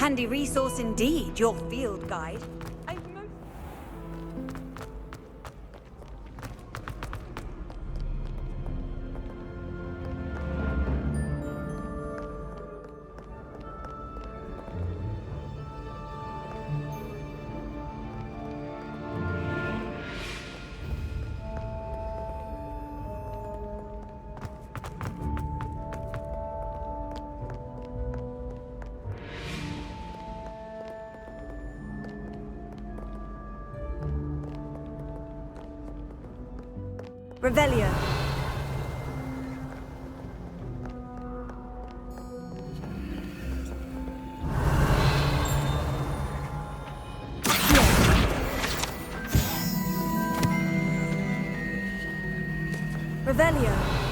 handy resource indeed, your field guide. Revelio. Revelio.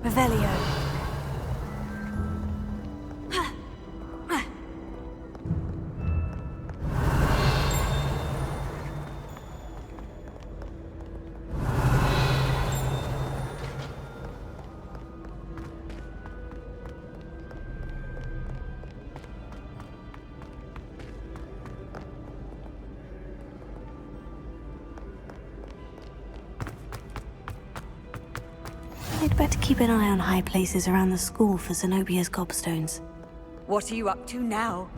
Revelio. I'd better keep an eye on high places around the school for Zenobia's gobstones. What are you up to now?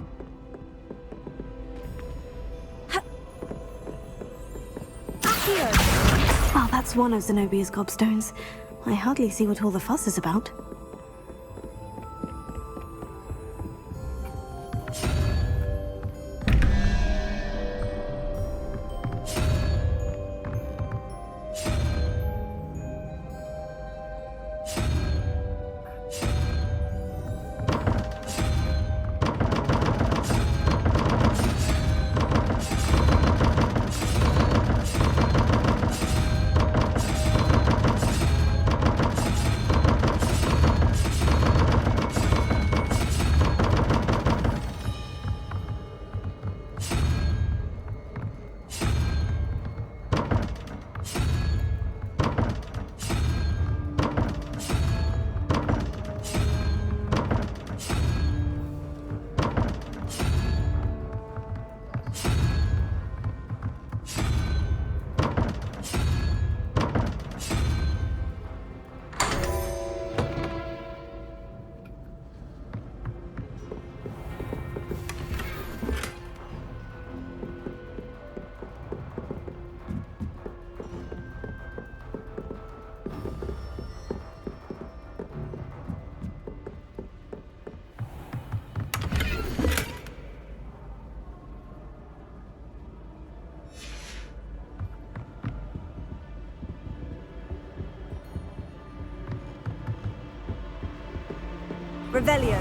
Well, that's one of Zenobia's gobstones. I hardly see what all the fuss is about. Revelio.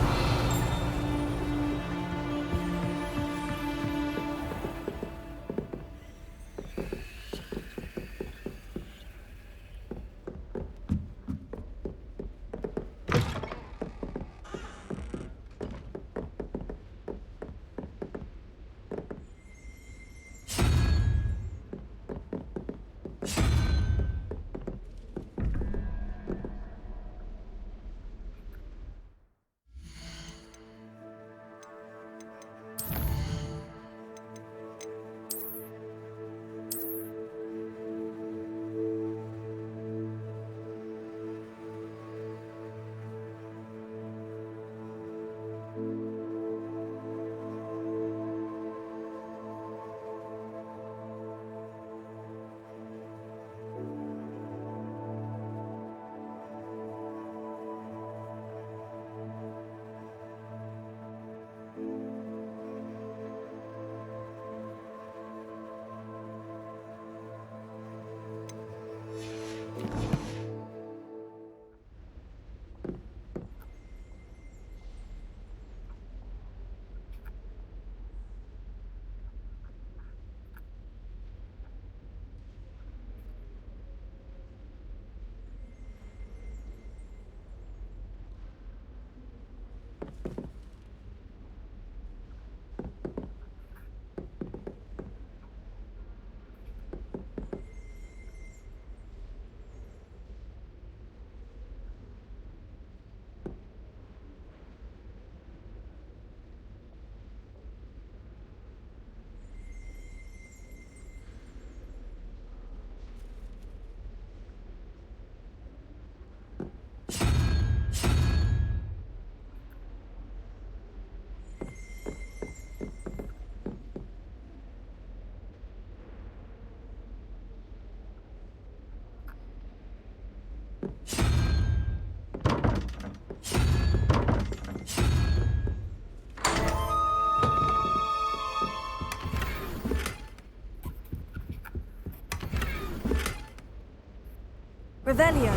Revelio.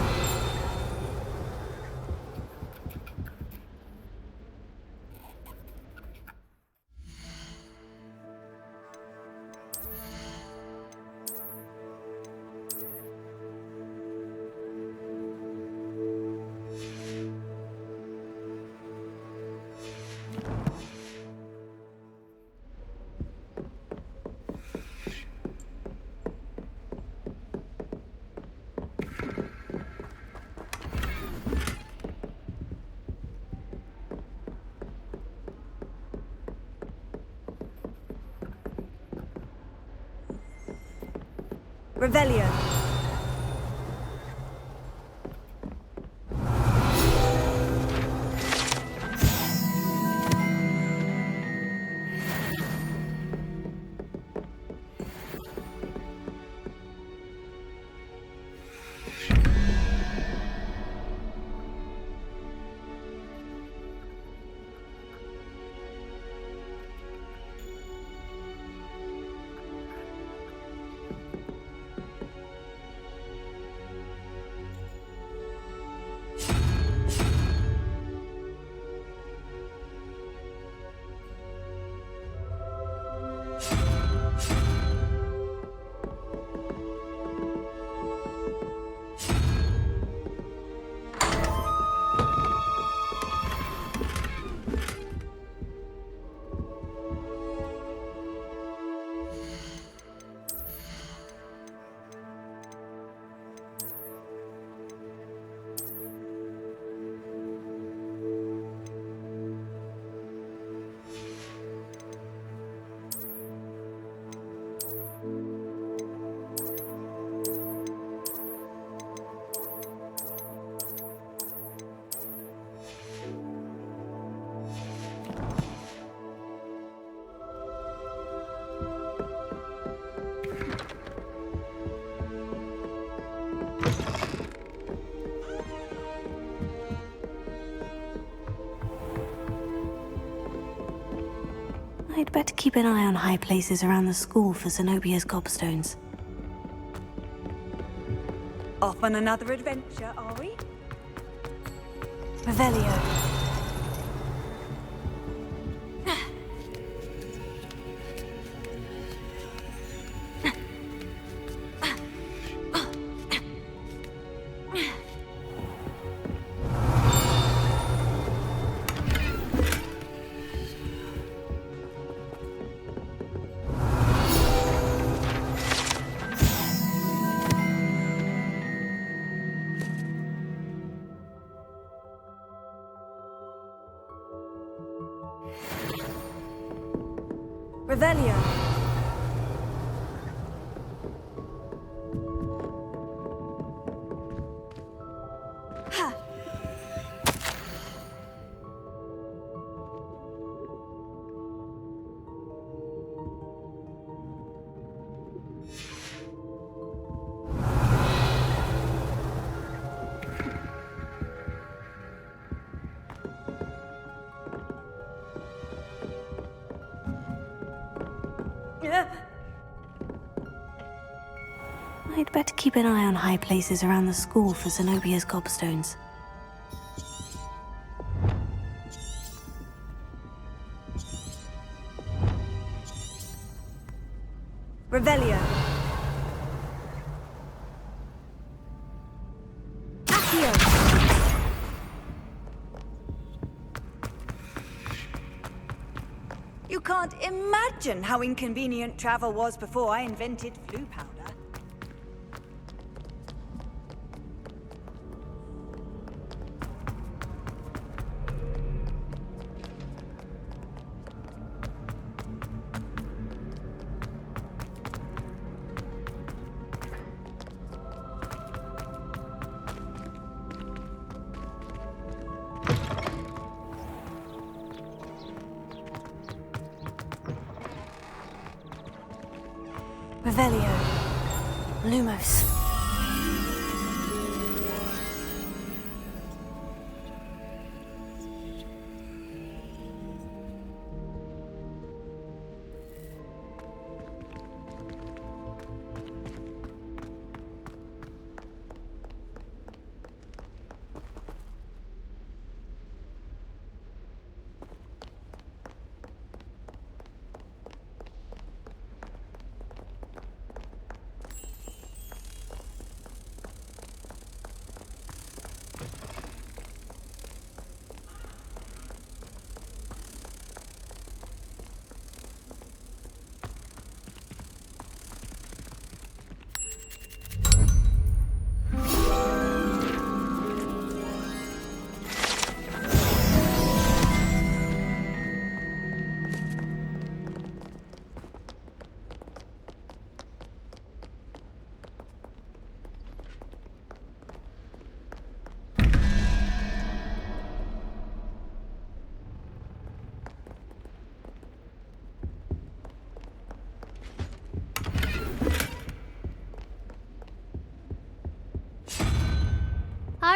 Revelio. I'd better keep an eye on high places around the school for Zenobia's gobstones. Off on another adventure, are we? Revelio. Revelio. Ha! I'd better keep an eye on high places around the school for Zenobia's gobstones. Revelio. Accio. You can't imagine how inconvenient travel was before I invented flu powder. Revelio. Lumos.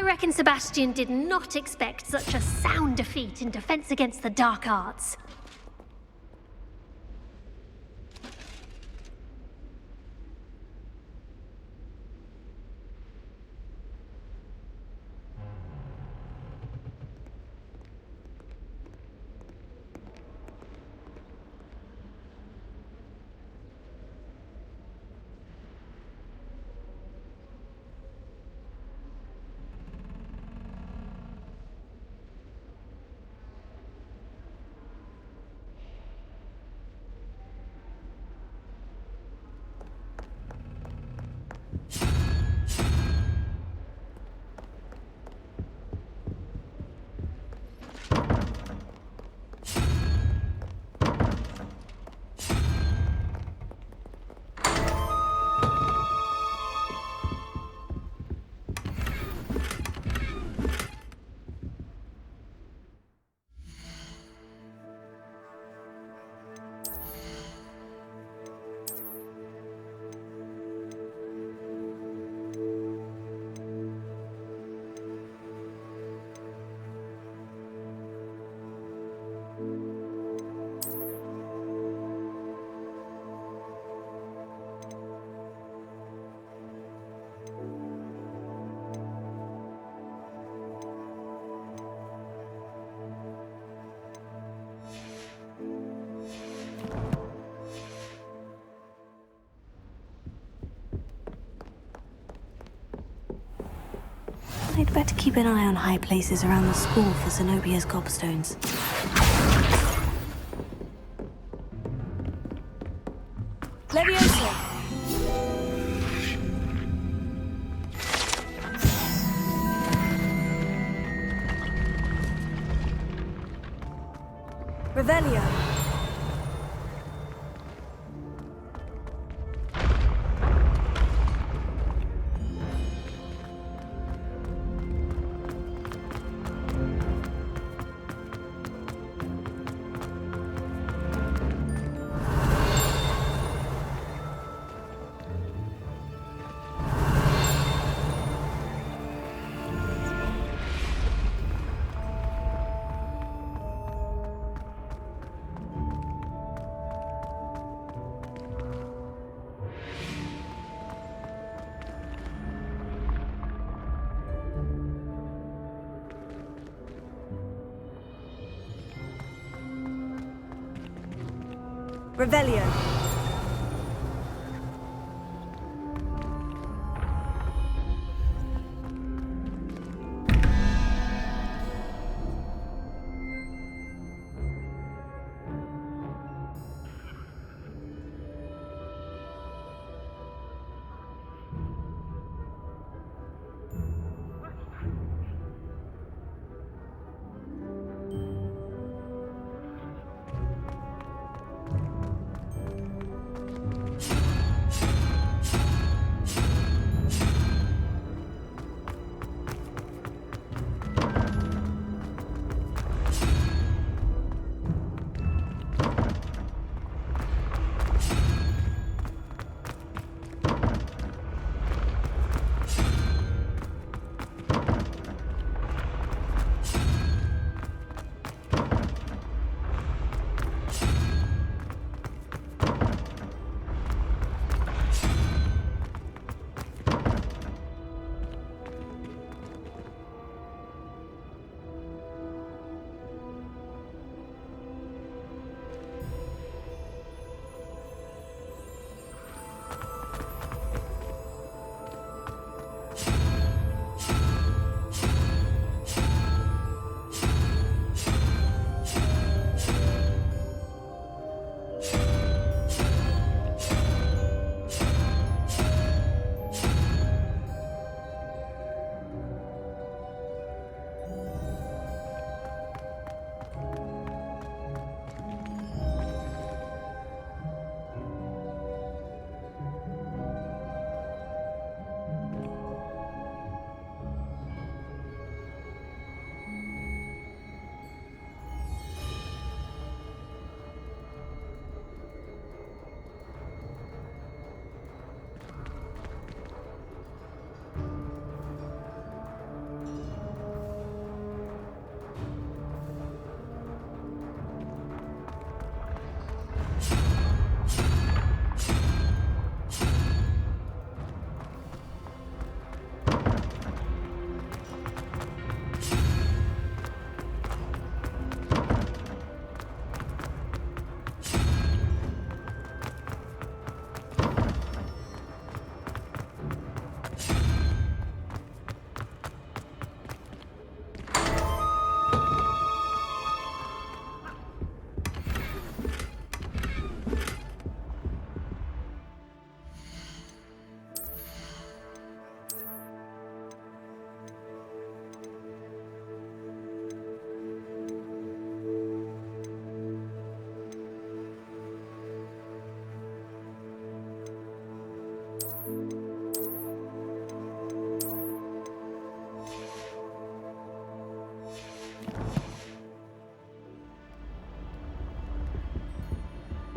reckon Sebastian did not expect such a sound defeat in defense against the dark arts. I'd better keep an eye on high places around the school for Zenobia's gobstones. Leviosa! Revelio! Revelio.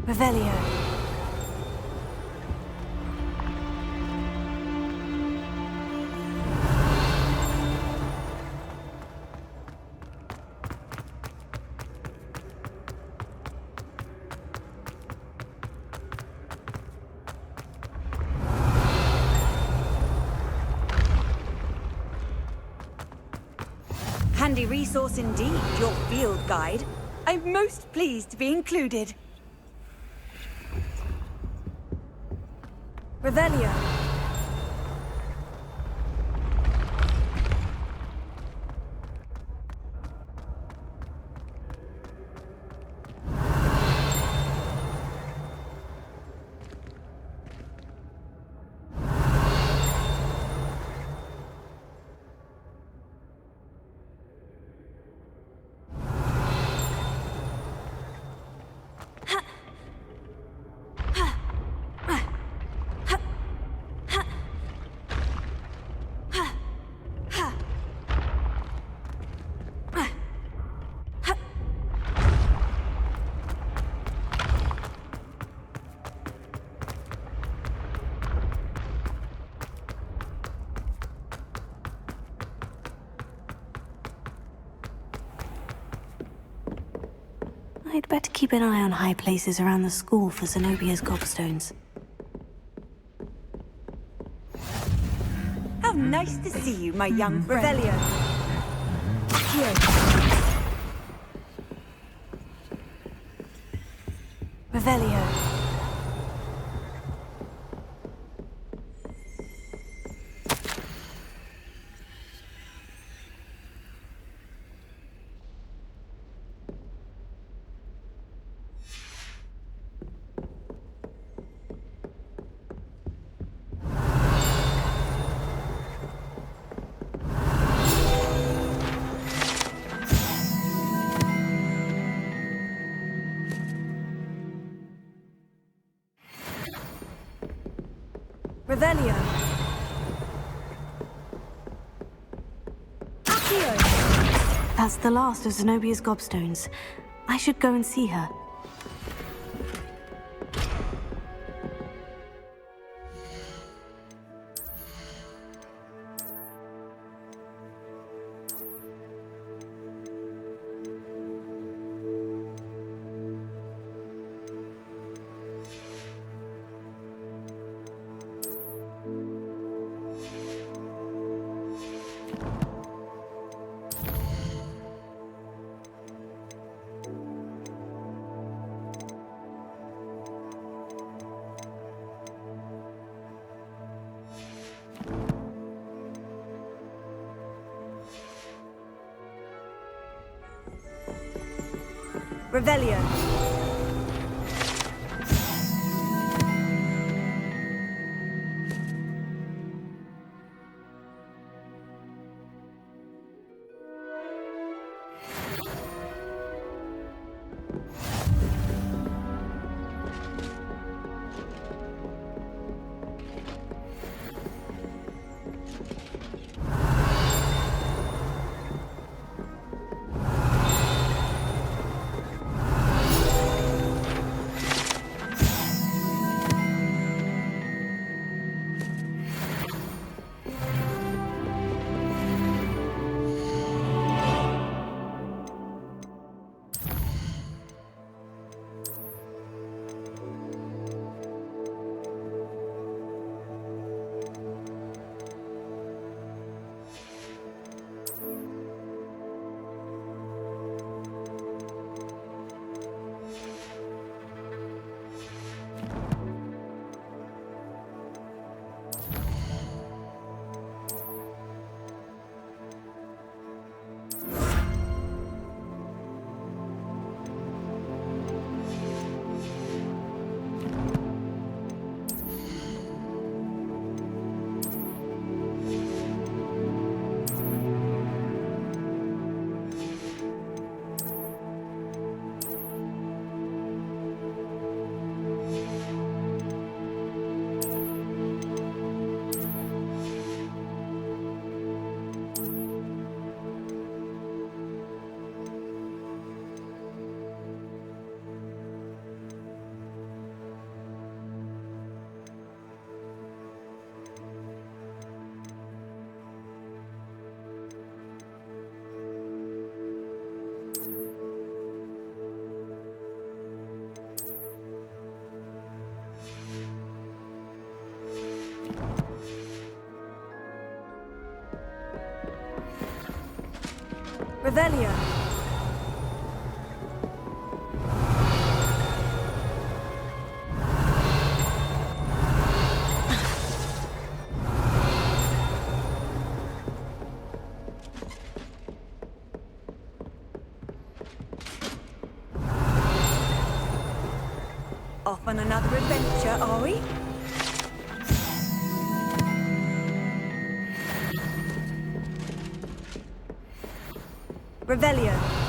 Revelio. Handy resource indeed, your field guide. I'm most pleased to be included. Revelio. I'd better keep an eye on high places around the school for Zenobia's gobstones. How nice to see you, my young Revelio. Here. Revelio. Revelio. Accio. That's the last of Zenobia's gobstones. I should go and see her. Revelio. Revelio. Off on another adventure, are we? Revelio.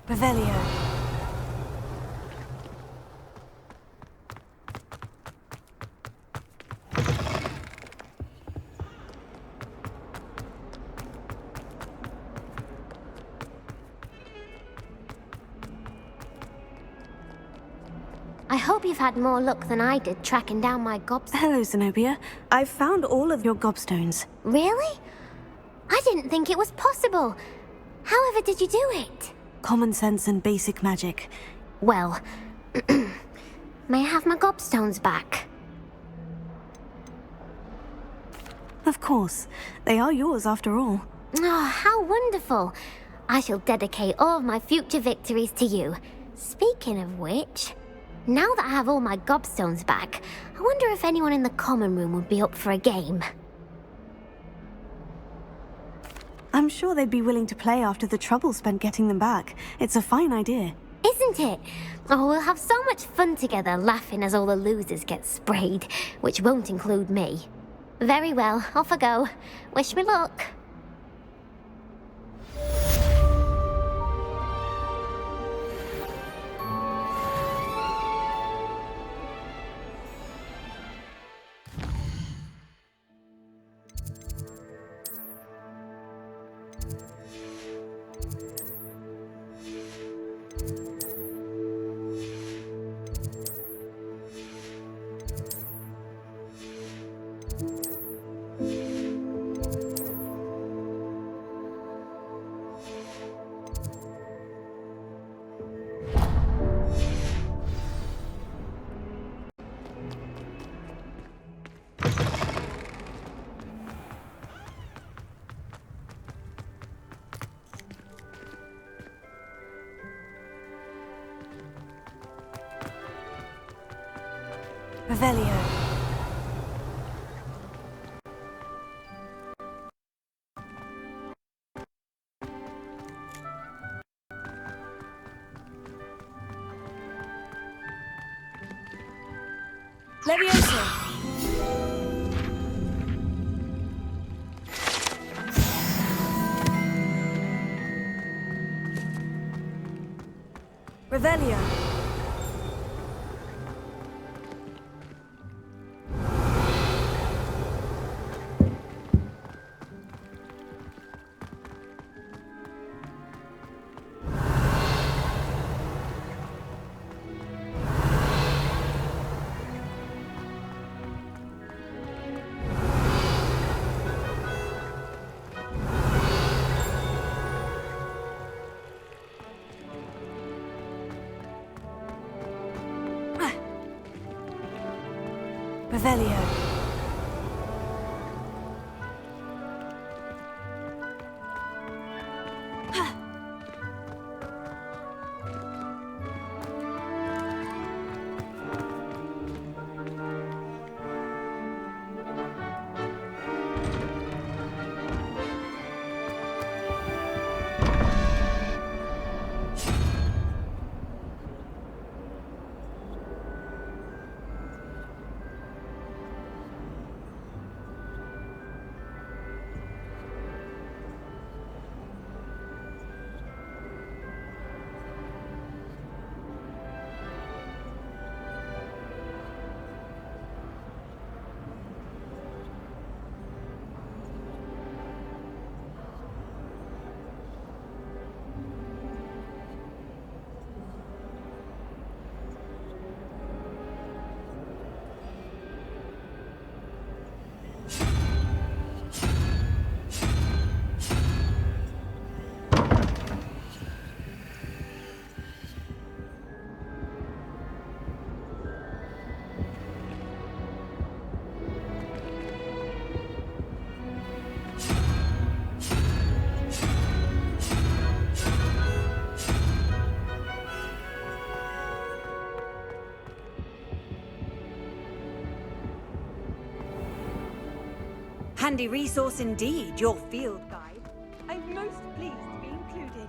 Revelio. I hope you've had more luck than I did tracking down my gobstones. Hello, Zenobia. I've found all of your gobstones. Really? I didn't think it was possible. However did you do it? Common sense and basic magic. Well, may I have my gobstones back? Of course. They are yours after all. Oh, how wonderful. I shall dedicate all of my future victories to you. Speaking of which, now that I have all my gobstones back, I wonder if anyone in the common room would be up for a game. I'm sure they'd be willing to play after the trouble spent getting them back. It's a fine idea. Isn't it? Oh, we'll have so much fun together laughing as all the losers get sprayed, which won't include me. Very well, off I go. Wish me luck. Revelio. Leviosa. Revelio. Revelio. Handy resource indeed, your field guide. I'm most pleased to be included.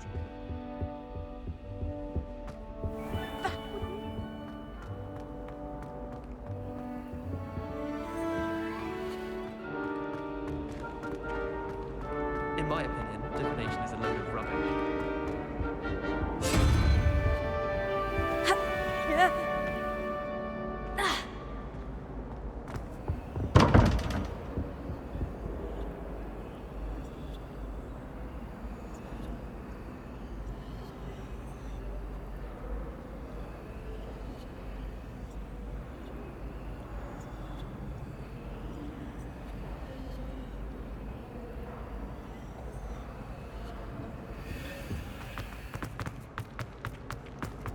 In my opinion, divination is a load of rubbish.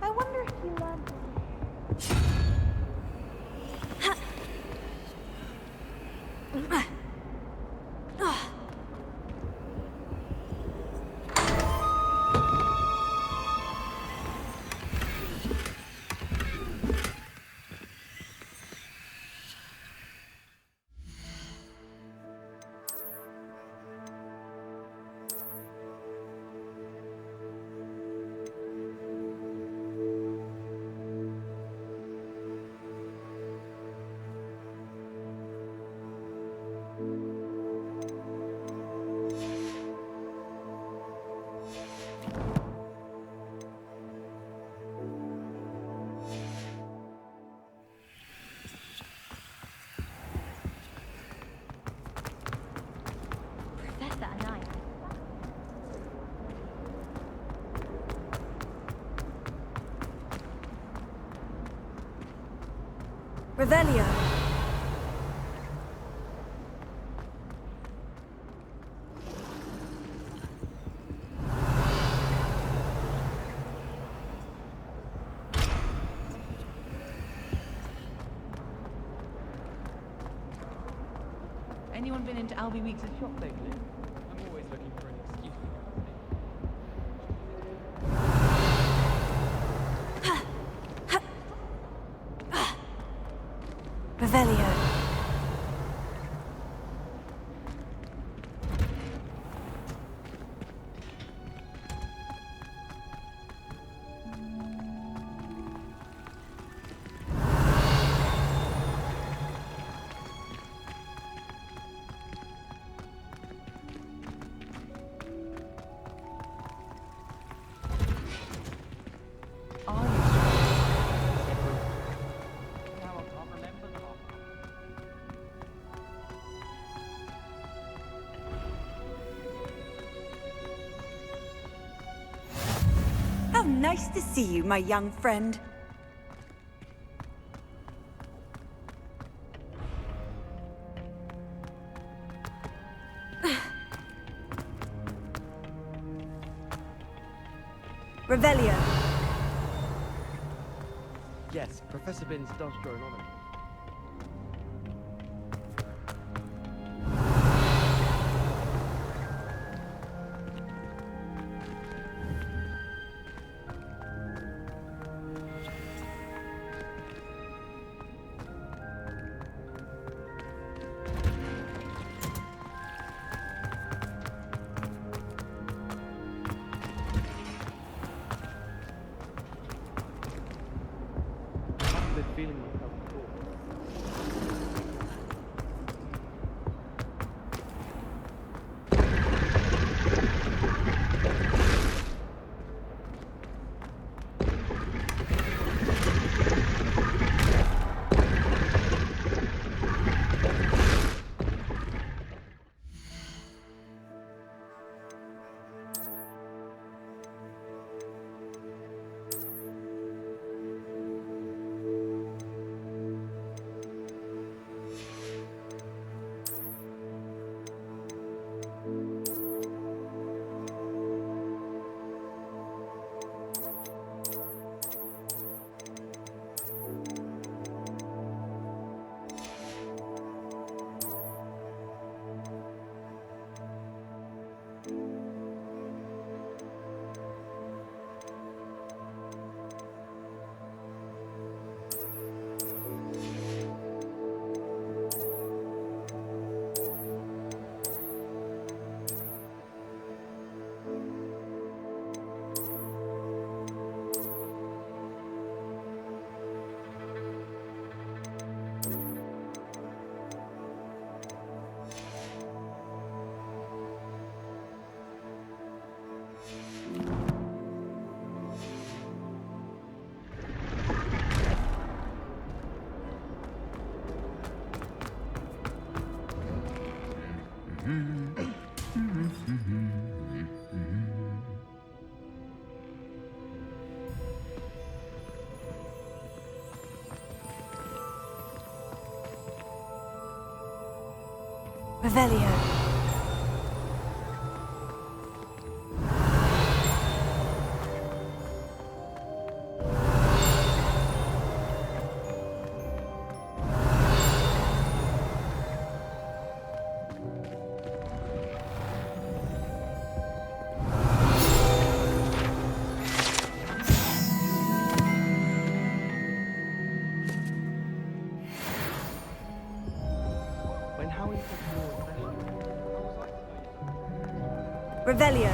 I wonder if you learned. Revelio. Anyone been into Albie Weeks' shop lately? I'm always looking for an excuse. Revelio. How nice to see you, my young friend. Revelio. Yes, Professor Binns does grow an honor. I've been feeling myself before. Revelio. When Howie said more Revelio.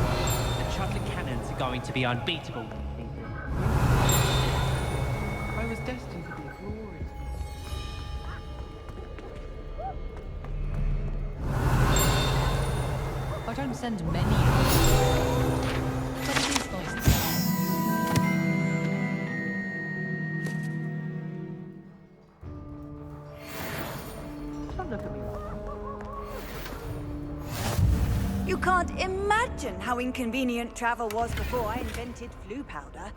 The Chudley cannons are going to be unbeatable. I was destined to be glorious. I don't send many. But it is nice to Don't look at me like that. You can't imagine how inconvenient travel was before I invented flu powder.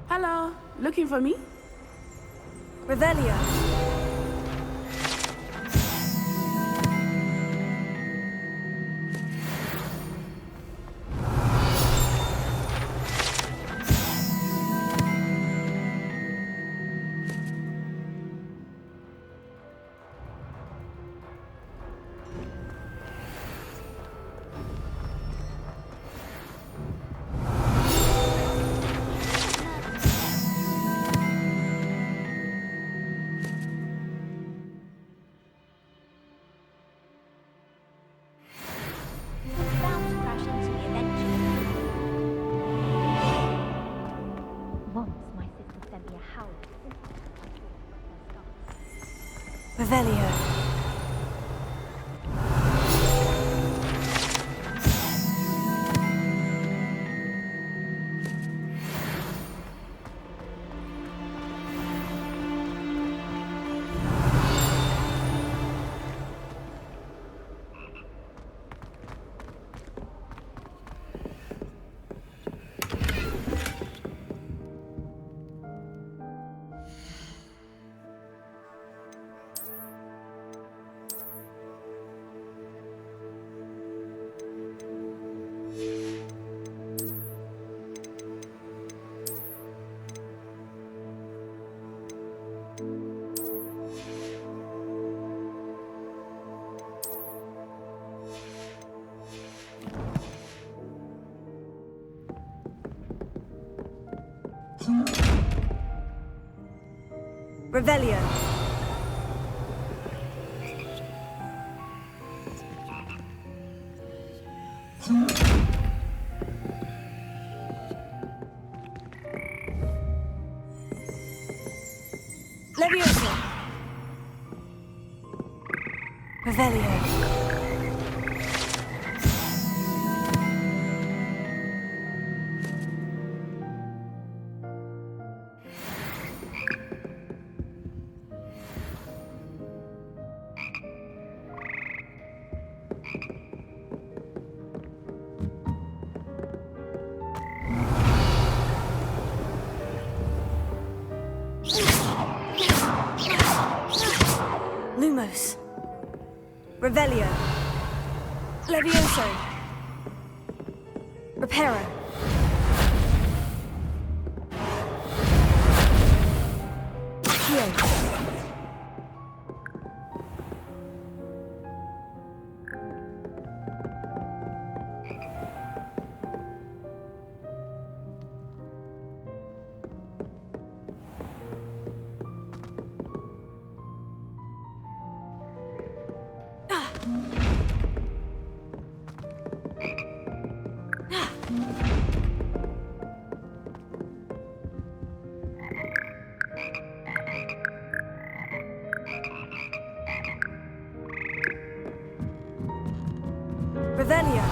Hello, looking for me? Revelio. Bound to crash into me eventually. Once my sister sent me a howl. Revelio. Revelio. Levioso. Revelio. Lumos. Revelio. Levioso. Reparo. Here. Revelio.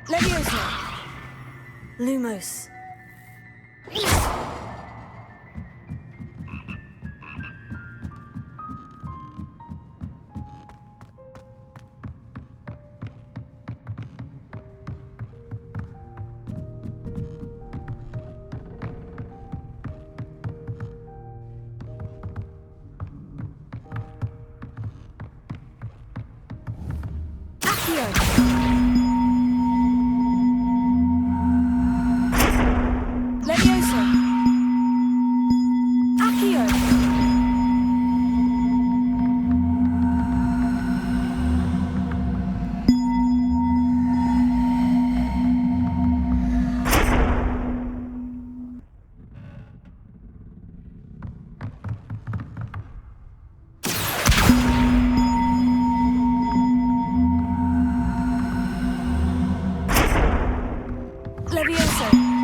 Leviosa. Lumos. Leviosa. Accio. Leviosa.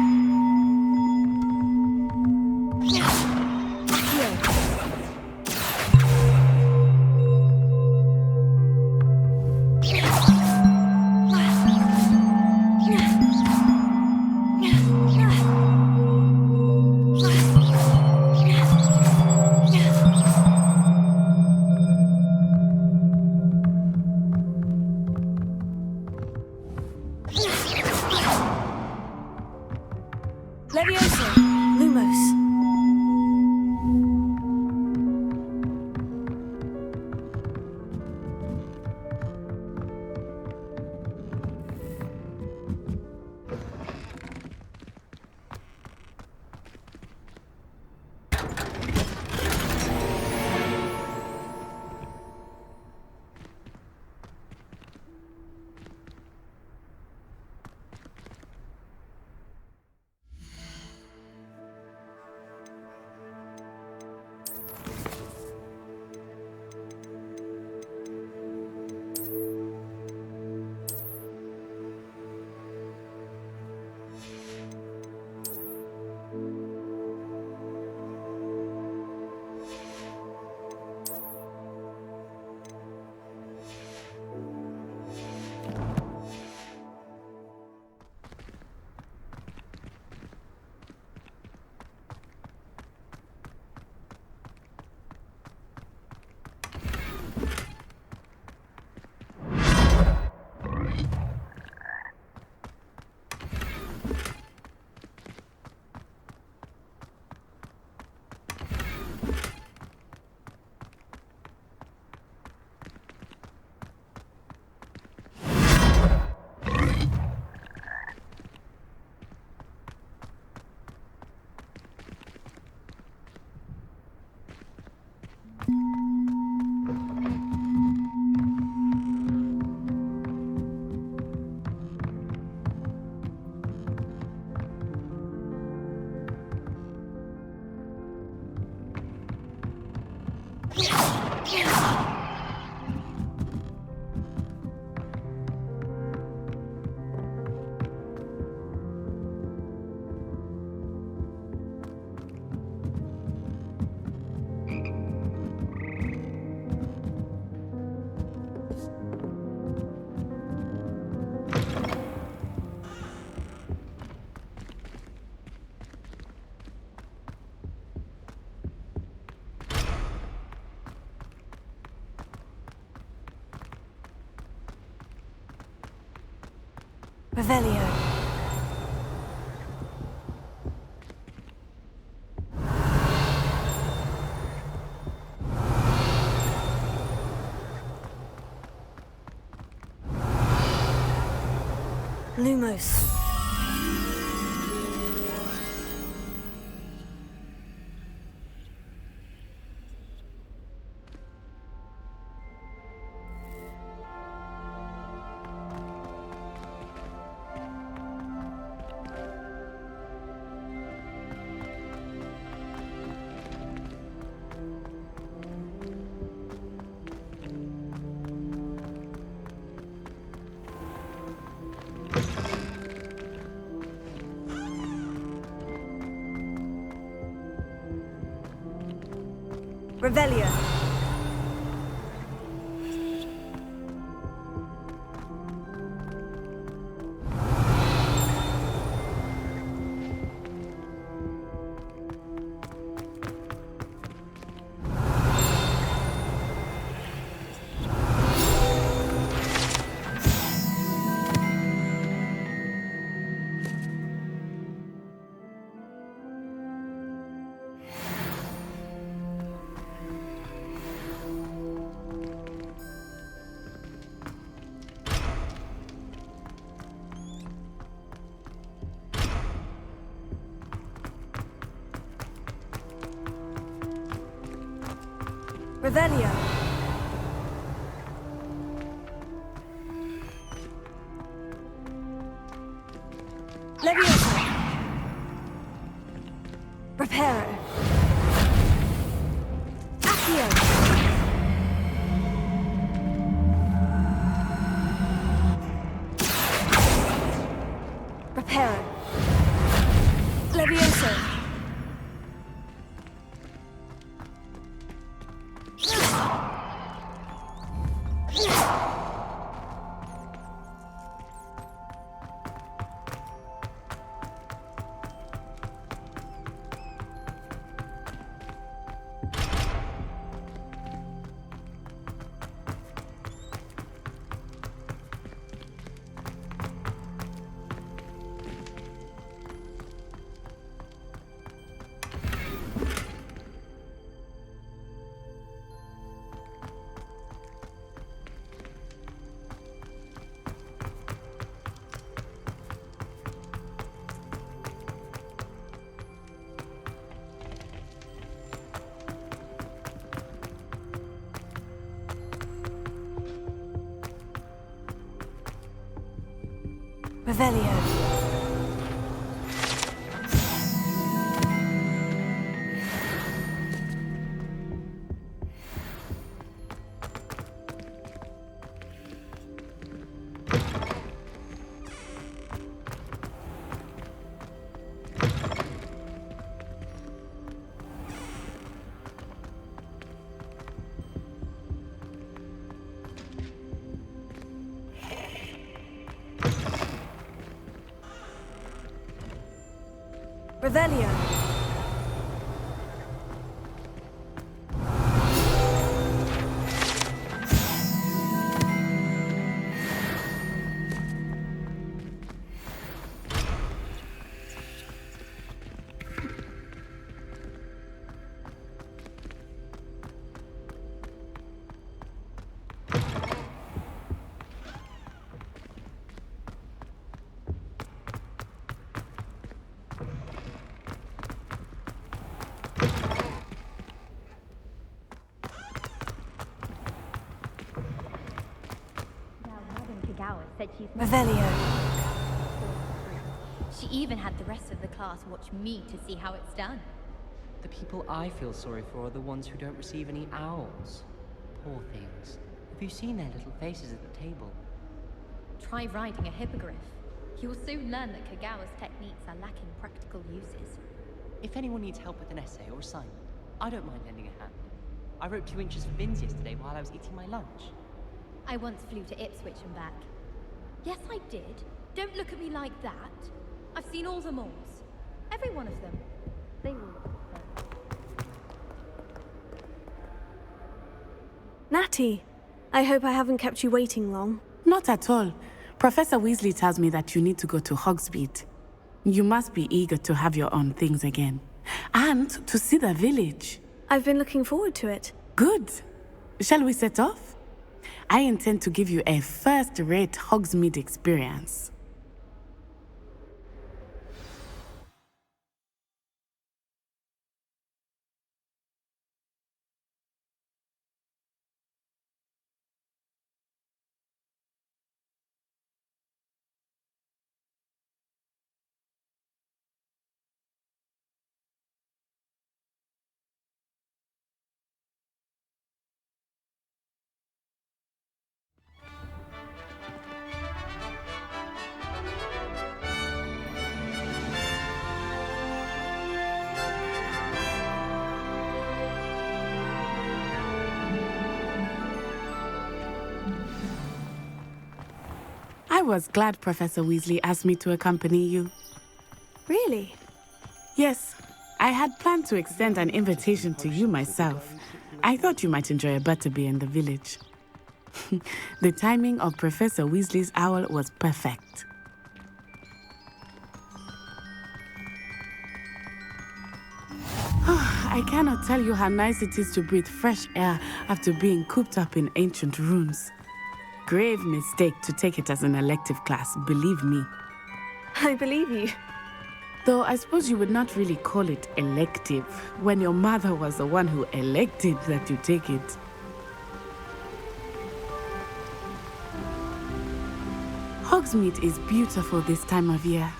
Leviosa. Lumos. Revelio. Lumos. Revelio. Revelio. Leviosa. Reparo. Accio. Reparo. Levioso. Revelio. Revelio. Said she's Revelio. She even had the rest of the class watch me to see how it's done. The people I feel sorry for are the ones who don't receive any owls. Poor things. Have you seen their little faces at the table? Try writing a hippogriff. You'll soon learn that Kagawa's techniques are lacking practical uses. If anyone needs help with an essay or assignment, I don't mind lending a hand. I wrote 2 inches for bins yesterday while I was eating my lunch. I once flew to Ipswich and back. Yes, I did. Don't look at me like that. I've seen all the malls. Every one of them. They all look the same. Natty, I hope I haven't kept you waiting long. Not at all. Professor Weasley tells me that you need to go to Hogsmeade. You must be eager to have your own things again. And to see the village. I've been looking forward to it. Good. Shall we set off? I intend to give you a first-rate Hogsmeade experience. I was glad Professor Weasley asked me to accompany you. Really? Yes, I had planned to extend an invitation to you myself. I thought you might enjoy a butterbeer in the village. The timing of Professor Weasley's owl was perfect. I cannot tell you how nice it is to breathe fresh air after being cooped up in ancient rooms. Grave mistake to take it as an elective class, believe me. I believe you. Though I suppose you would not really call it elective when your mother was the one who elected that you take it. Hogsmeade is beautiful this time of year.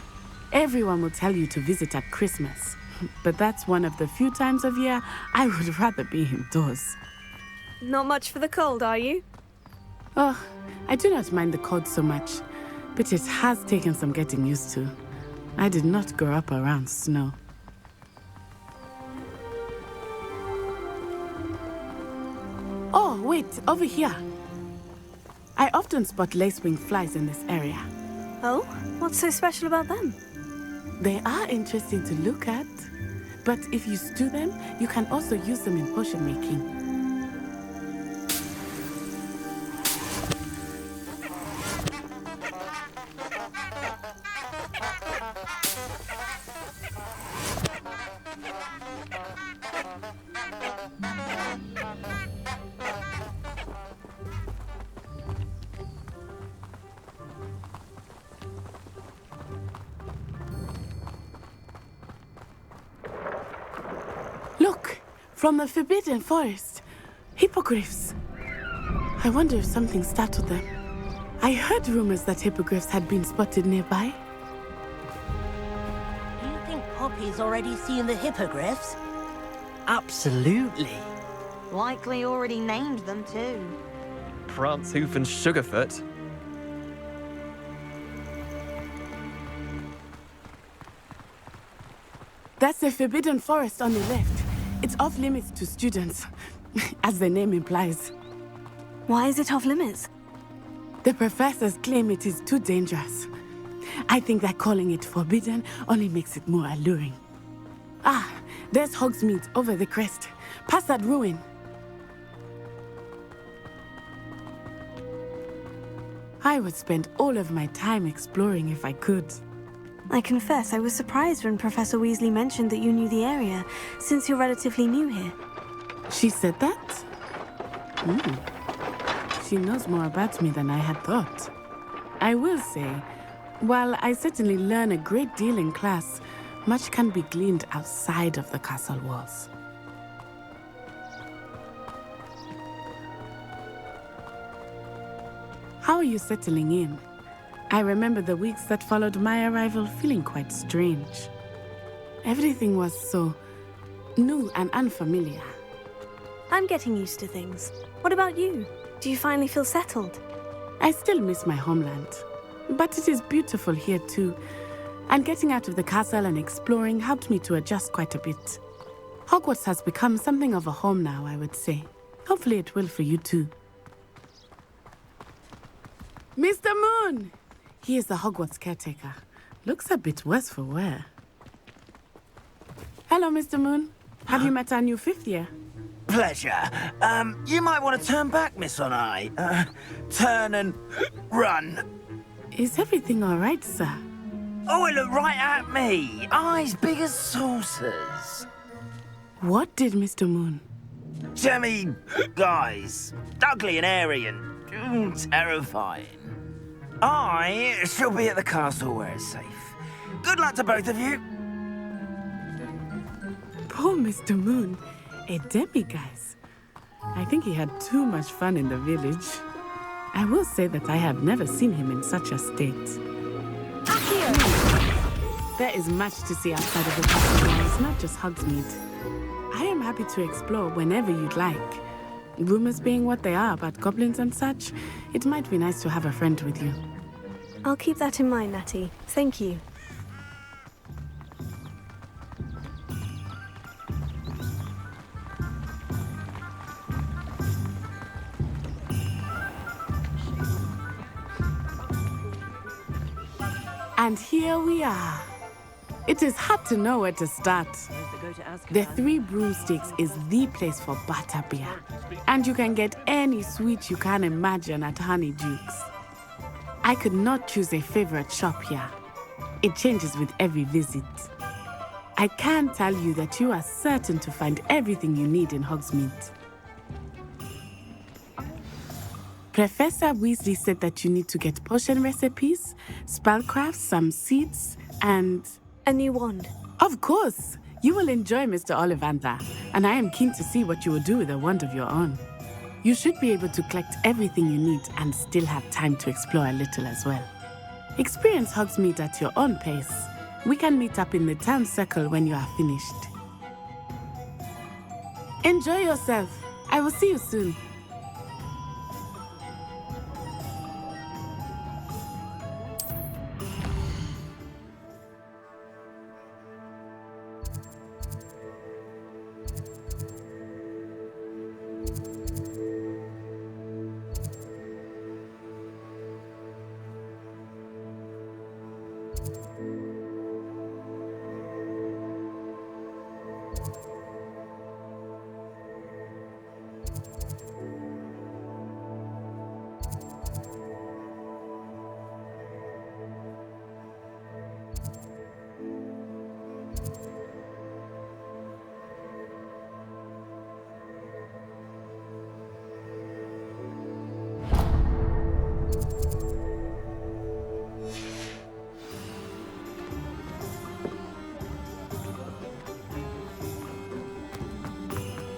Everyone will tell you to visit at Christmas, but that's one of the few times of year I would rather be indoors. Not much for the cold, are you? Oh, I do not mind the cold so much, but it has taken some getting used to. I did not grow up around snow. Oh, wait, over here. I often spot lacewing flies in this area. Oh? What's so special about them? They are interesting to look at, but if you stew them, you can also use them in potion making. Look, from the Forbidden Forest. Hippogriffs. I wonder if something startled them. I heard rumors that hippogriffs had been spotted nearby. Do you think Poppy's already seen the hippogriffs? Absolutely. Likely already named them too. Prance, Hoof, and Sugarfoot. That's the Forbidden Forest on the left. It's off limits to students, as the name implies. Why is it off limits? The professors claim it is too dangerous. I think that calling it forbidden only makes it more alluring. Ah, there's Hogsmeade over the crest. Past that ruin. I would spend all of my time exploring if I could. I confess I was surprised when Professor Weasley mentioned that you knew the area, since you're relatively new here. She said that? She knows more about me than I had thought. I will say, while I certainly learn a great deal in class, much can be gleaned outside of the castle walls. How are you settling in? I remember the weeks that followed my arrival feeling quite strange. Everything was so new and unfamiliar. I'm getting used to things. What about you? Do you finally feel settled? I still miss my homeland, but it is beautiful here too. And getting out of the castle and exploring helped me to adjust quite a bit. Hogwarts has become something of a home now, I would say. Hopefully it will for you too. Mr. Moon! He is the Hogwarts caretaker. Looks a bit worse for wear. Hello, Mr. Moon. Have you met our new fifth year? Pleasure. You might want to turn back, Miss On-Eye. Turn and run. Is everything all right, sir? Oh, it looked right at me. Eyes big as saucers. What did Mr. Moon? Jemmy guys. Ugly and airy and terrifying. I shall be at the castle where it's safe. Good luck to both of you. Poor Mr. Moon. A demiguise. I think he had too much fun in the village. I will say that I have never seen him in such a state. There is much to see outside of the castle walls, not just Hogsmeade. I am happy to explore whenever you'd like. Rumors being what they are about goblins and such, it might be nice to have a friend with you. I'll keep that in mind, Natty. Thank you. And here we are. It is hard to know where to start. The Three Broomsticks is the place for butterbeer. And you can get any sweet you can imagine at Honeydukes. I could not choose a favorite shop here. It changes with every visit. I can tell you that you are certain to find everything you need in Hogsmeade. Professor Weasley said that you need to get potion recipes, spellcrafts, some seeds, and A new wand. Of course. You will enjoy Mr. Ollivander, and I am keen to see what you will do with a wand of your own. You should be able to collect everything you need and still have time to explore a little as well. Experience Hogsmeade at your own pace. We can meet up in the town circle when you are finished. Enjoy yourself. I will see you soon.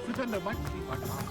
Pretend I might sleep I can't.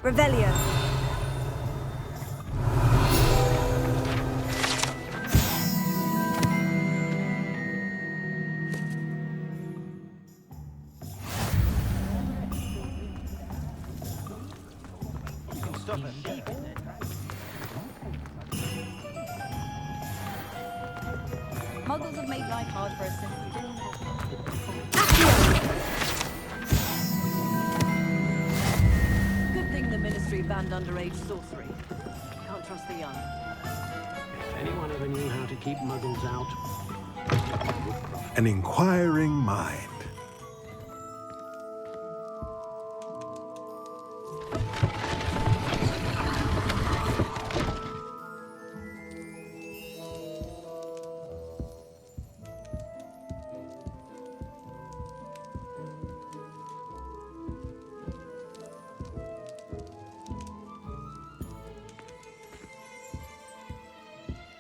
Revelio. Stop it. Muggles have made life hard for us since the dawn. Good thing the Ministry banned underage sorcery. Can't trust the young. If anyone ever knew how to keep Muggles out... An inquiring mind.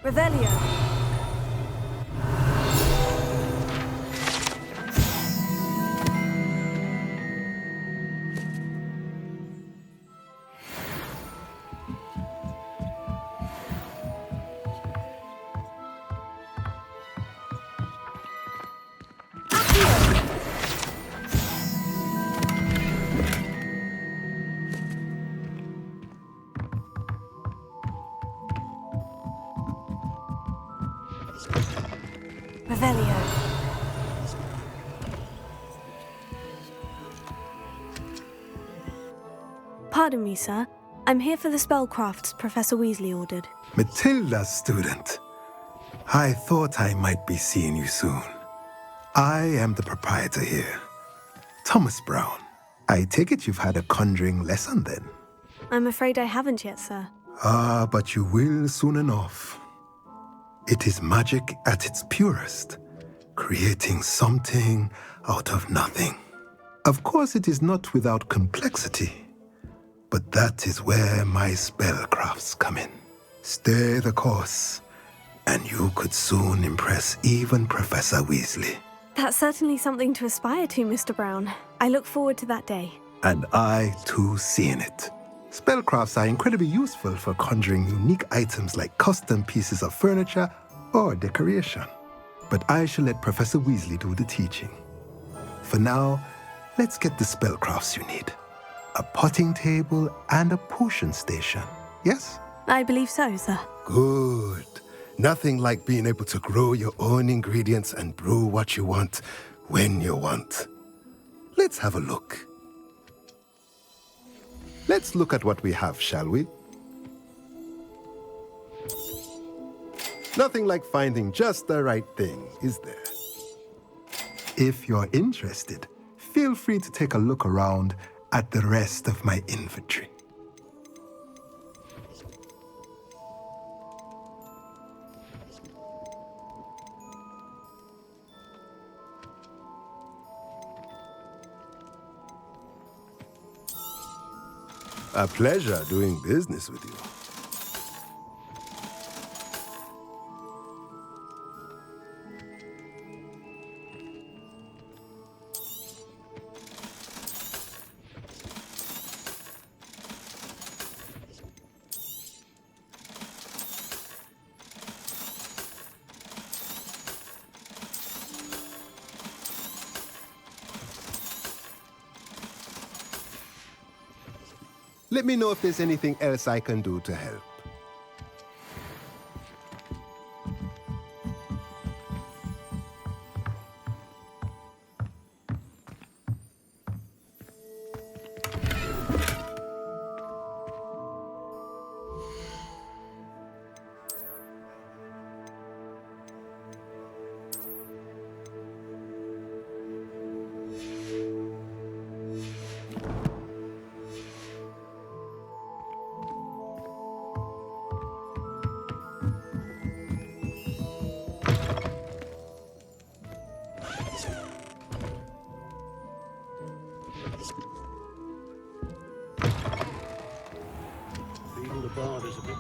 Revelio. Revelio. Pardon me, sir. I'm here for the spellcrafts Professor Weasley ordered. Matilda's student. I thought I might be seeing you soon. I am the proprietor here, Thomas Brown. I take it you've had a conjuring lesson then? I'm afraid I haven't yet, sir. Ah, but you will soon enough. It is magic at its purest, creating something out of nothing. Of course, it is not without complexity, but that is where my spellcrafts come in. Stay the course, and you could soon impress even Professor Weasley. That's certainly something to aspire to, Mr. Brown. I look forward to that day. And I, too, seeing it. Spellcrafts are incredibly useful for conjuring unique items like custom pieces of furniture or decoration. But I shall let Professor Weasley do the teaching. For now, let's get the spellcrafts you need. A potting table and a potion station, yes? I believe so, sir. Good. Nothing like being able to grow your own ingredients and brew what you want when you want. Let's have a look. Let's look at what we have, shall we? Nothing like finding just the right thing, is there? If you're interested, feel free to take a look around at the rest of my inventory. A pleasure doing business with you. Let me know if there's anything else I can do to help. Feel the borders a bit.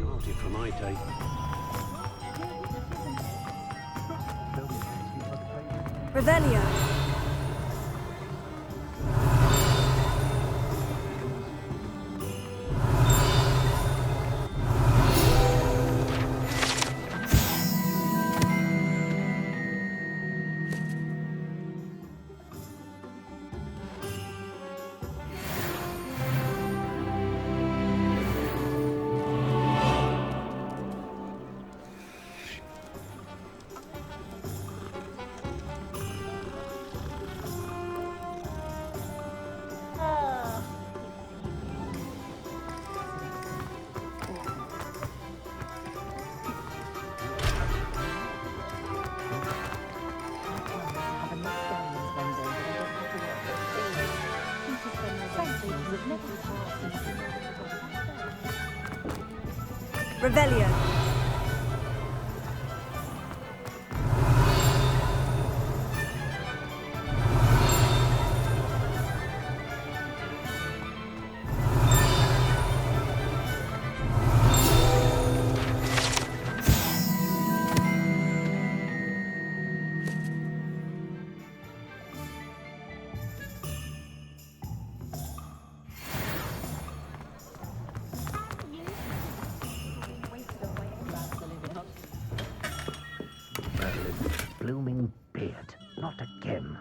Got it for my taste. Revelio. Revelio. Blooming beard. Not again.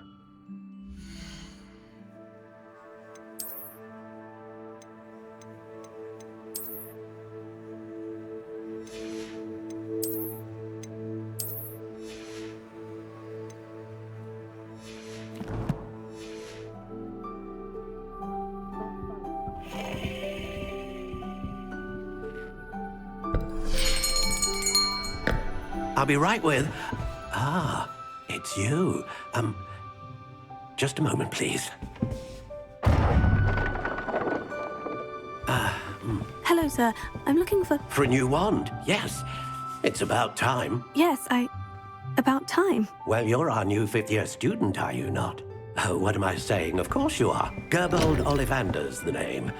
I'll be right with... Ah, it's you. Just a moment, please. Hello, sir. I'm looking for... For a new wand, yes. It's about time. Yes, about time. Well, you're our new fifth-year student, are you not? Oh, what am I saying? Of course you are. Gerbold Ollivander's the name.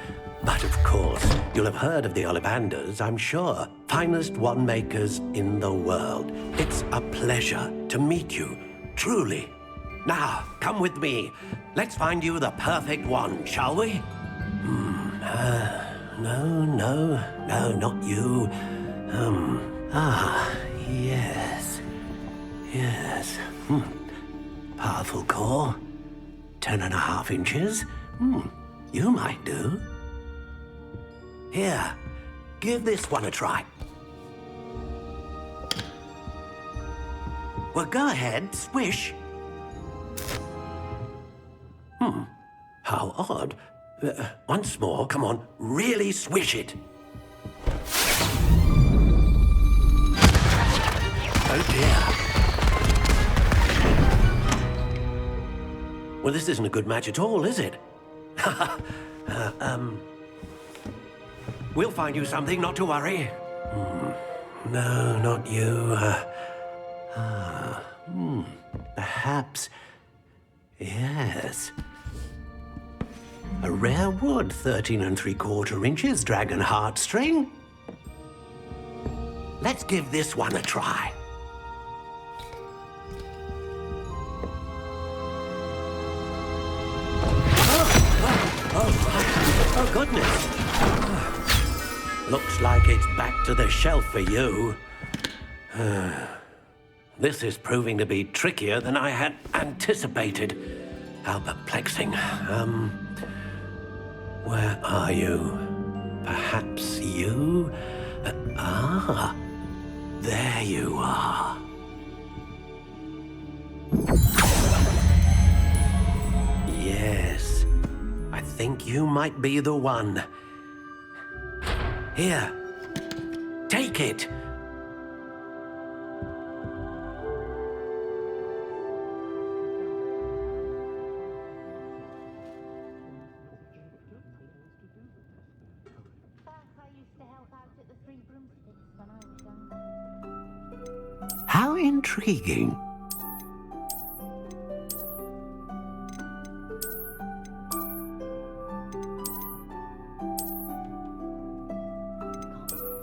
But of course, you'll have heard of the Ollivanders, I'm sure. Finest wand makers in the world. It's a pleasure to meet you, truly. Now, come with me. Let's find you the perfect wand, shall we? No, not you. Yes. Powerful core. 10.5 inches. You might do. Here, give this one a try. Well, go ahead, swish. How odd. Once more, come on, really swish it. Oh dear. Well, this isn't a good match at all, is it? We'll find you something, not to worry. No, not you. Perhaps. Yes. A rare wood, 13.75 inches, dragon heartstring. Let's give this one a try. Oh, goodness. Looks like it's back to the shelf for you. This is proving to be trickier than I had anticipated. How perplexing. Where are you? Perhaps you? There you are. Yes, I think you might be the one. Here, take it. How intriguing.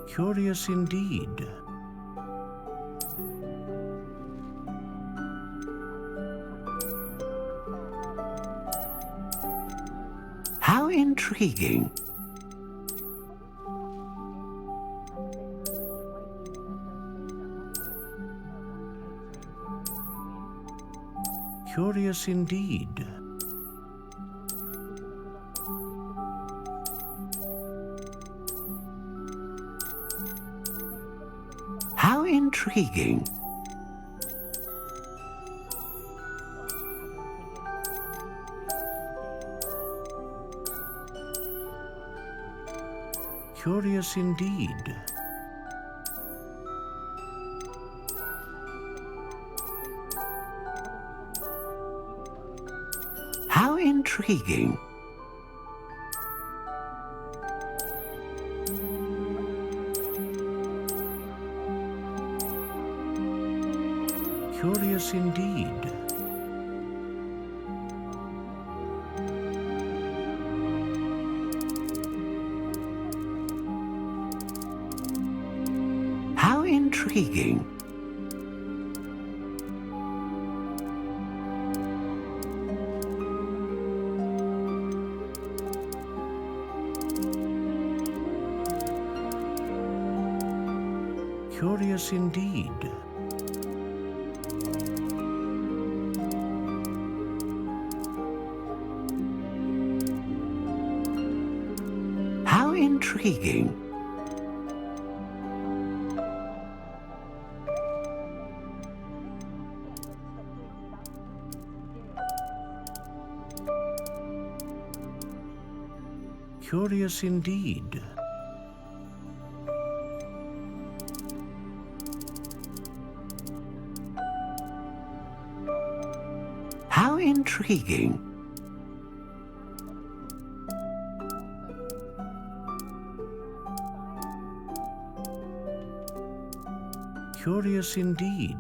Curious indeed. How intriguing. Curious indeed. How intriguing. Curious indeed. How intriguing. Curious indeed. How intriguing. Curious indeed. How intriguing. Curious indeed. How intriguing. Curious indeed.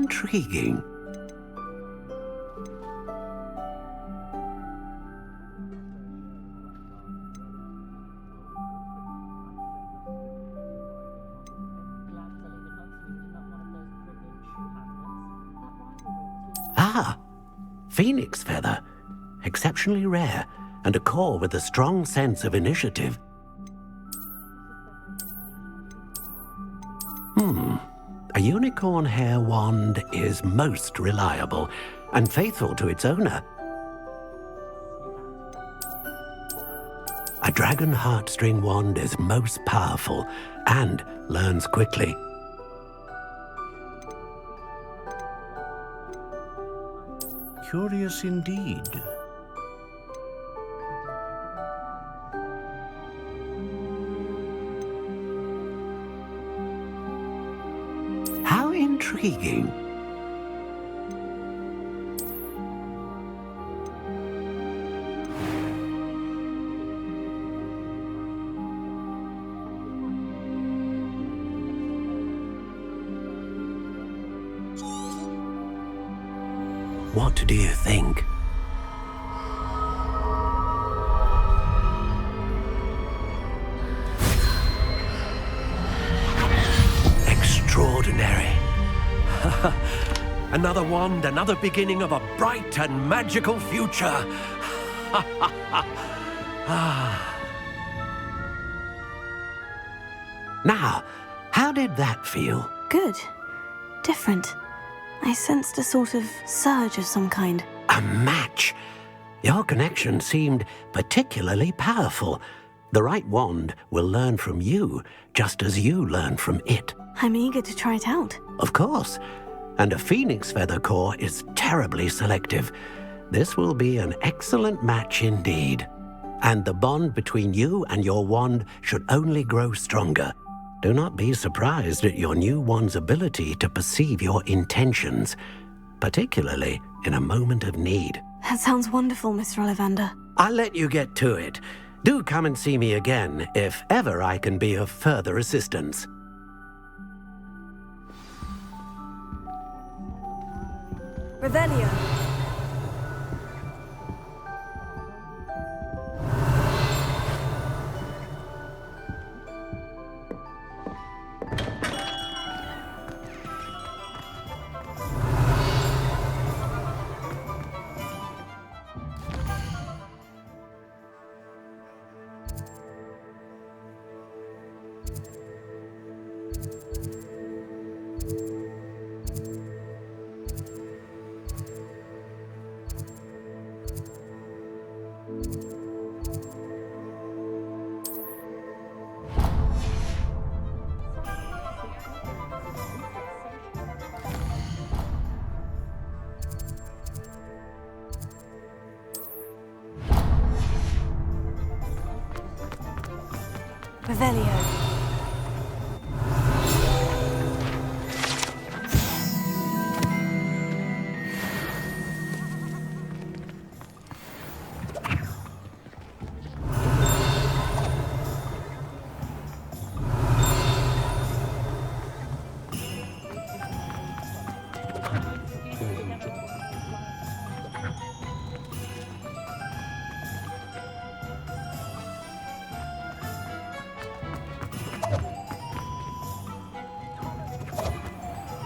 intriguing. Ah, phoenix feather. Exceptionally rare, and a core with a strong sense of initiative. A unicorn hair wand is most reliable and faithful to its owner. A dragon heartstring wand is most powerful and learns quickly. Curious indeed. How intriguing. What do you think? Extraordinary. Another wand, another beginning of a bright and magical future. Now, how did that feel? Good. Different. I sensed a sort of surge of some kind. A match. Your connection seemed particularly powerful. The right wand will learn from you, just as you learn from it. I'm eager to try it out. Of course. And a phoenix feather core is terribly selective. This will be an excellent match indeed. And the bond between you and your wand should only grow stronger. Do not be surprised at your new wand's ability to perceive your intentions, particularly in a moment of need. That sounds wonderful, Mr. Ollivander. I'll let you get to it. Do come and see me again if ever I can be of further assistance. Revelio. Revelio.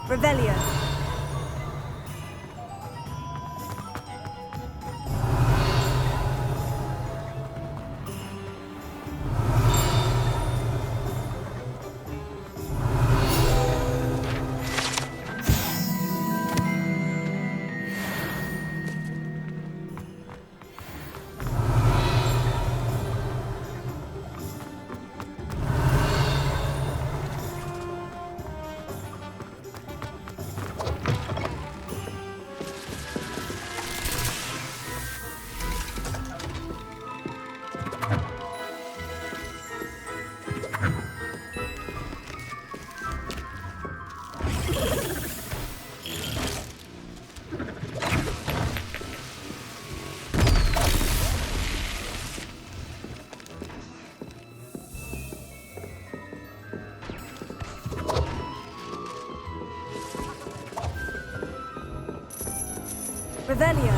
Revelio. Revelio.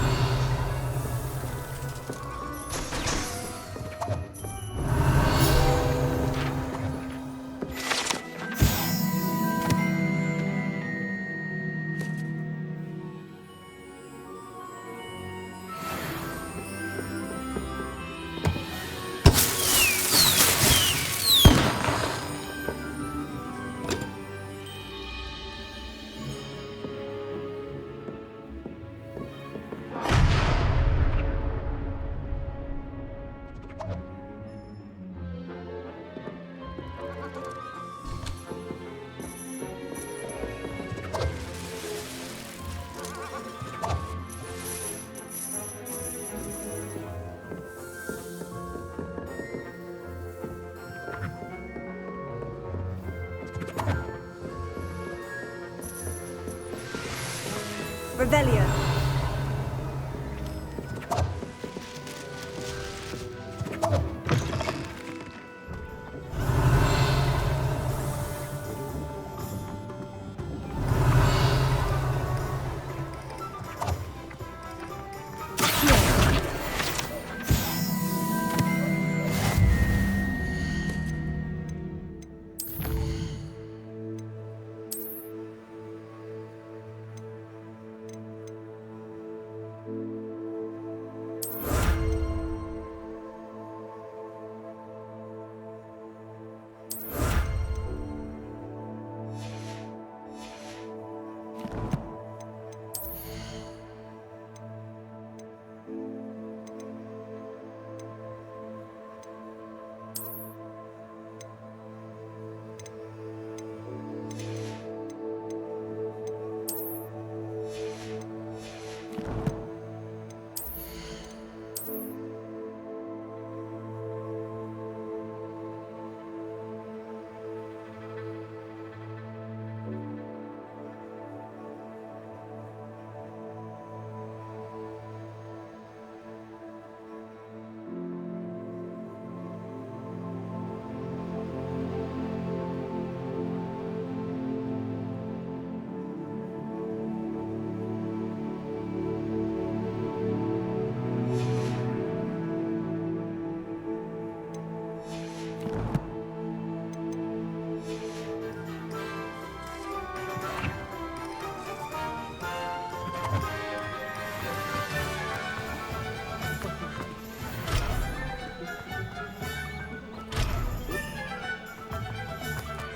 Revelio.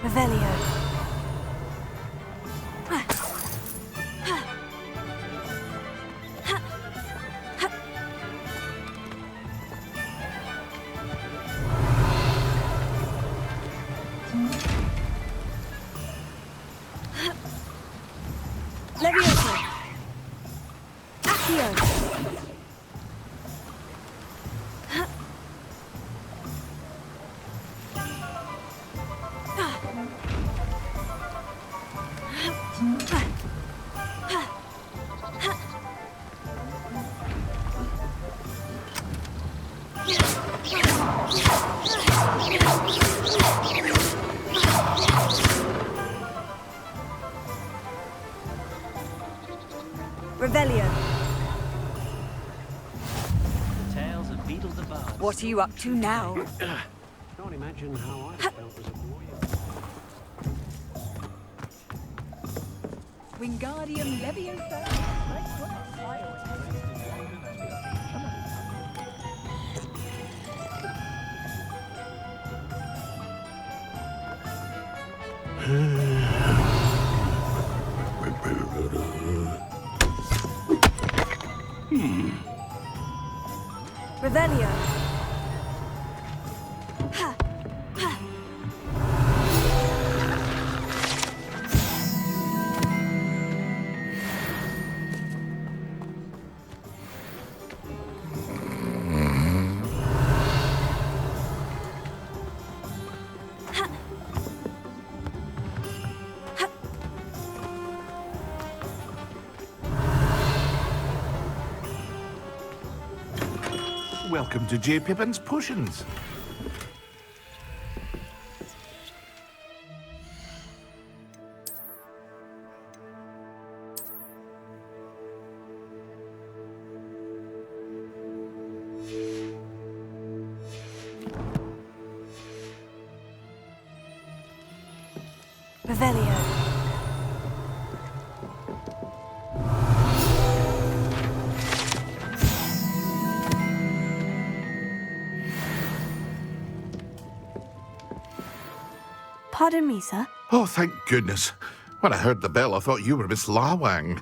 Revelio. Levioso. Accio. Revelio. Tales of Beetle the Bard. What are you up to now? Can't imagine how I felt as a boy. Wingardium Leviosa. Revelio. Ha. Ha. Welcome to J. Pippin's Potions. Revelio. Pardon me, sir. Oh, thank goodness. When I heard the bell, I thought you were Miss Lawang.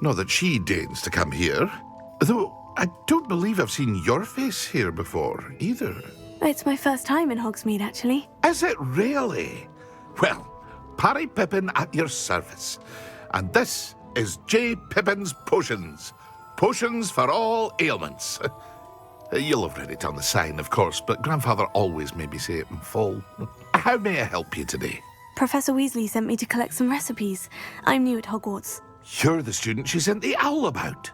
Not that she deigns to come here. Though I don't believe I've seen your face here before, either. It's my first time in Hogsmeade, actually. Is it really? Well, Parry Pippin at your service. And this is J. Pippin's Potions. Potions for all ailments. You'll have read it on the sign, of course, but Grandfather always made me say it in full. How may I help you today? Professor Weasley sent me to collect some recipes. I'm new at Hogwarts. You're the student she sent the owl about.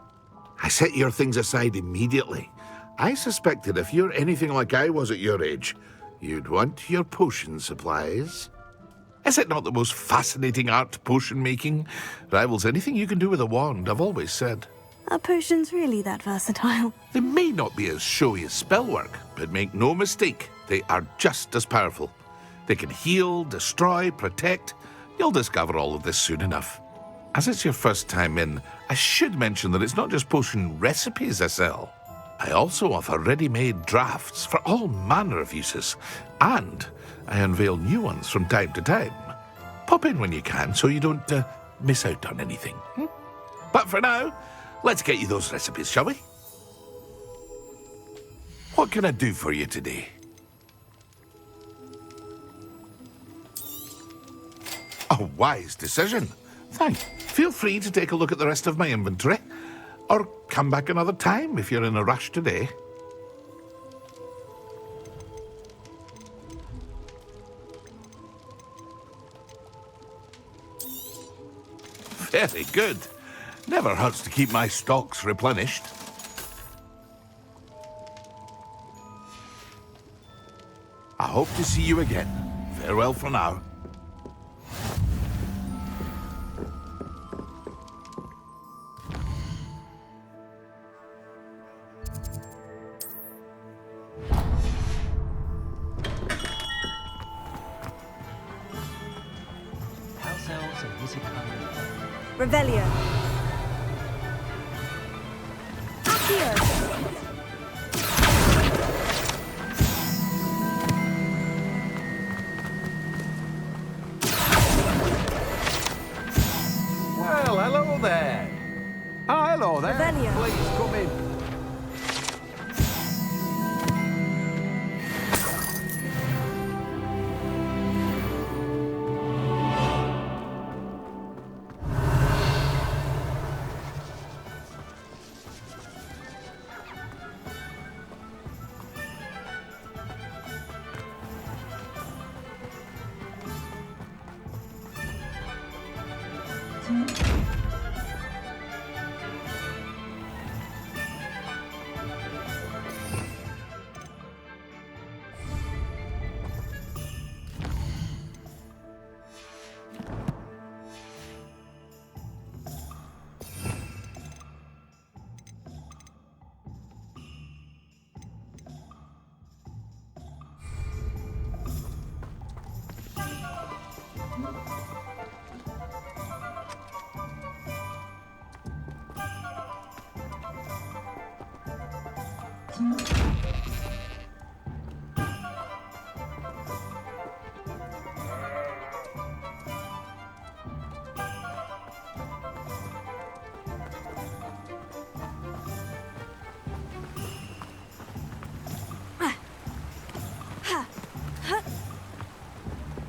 I set your things aside immediately. I suspected if you're anything like I was at your age, you'd want your potion supplies. Is it not the most fascinating art, potion making? Rivals anything you can do with a wand, I've always said. Are potions really that versatile? They may not be as showy as spellwork, but make no mistake, they are just as powerful. They can heal, destroy, protect. You'll discover all of this soon enough. As it's your first time in, I should mention that it's not just potion recipes I sell. I also offer ready-made drafts for all manner of uses, and I unveil new ones from time to time. Pop in when you can so you don't miss out on anything. But for now, let's get you those recipes, shall we? What can I do for you today? A wise decision. Thanks. Feel free to take a look at the rest of my inventory, or come back another time if you're in a rush today. Very good. Never hurts to keep my stocks replenished. I hope to see you again. Farewell for now. Revelio. Accio. Well, hello there. Oh, hello there. Revelio. Please come in.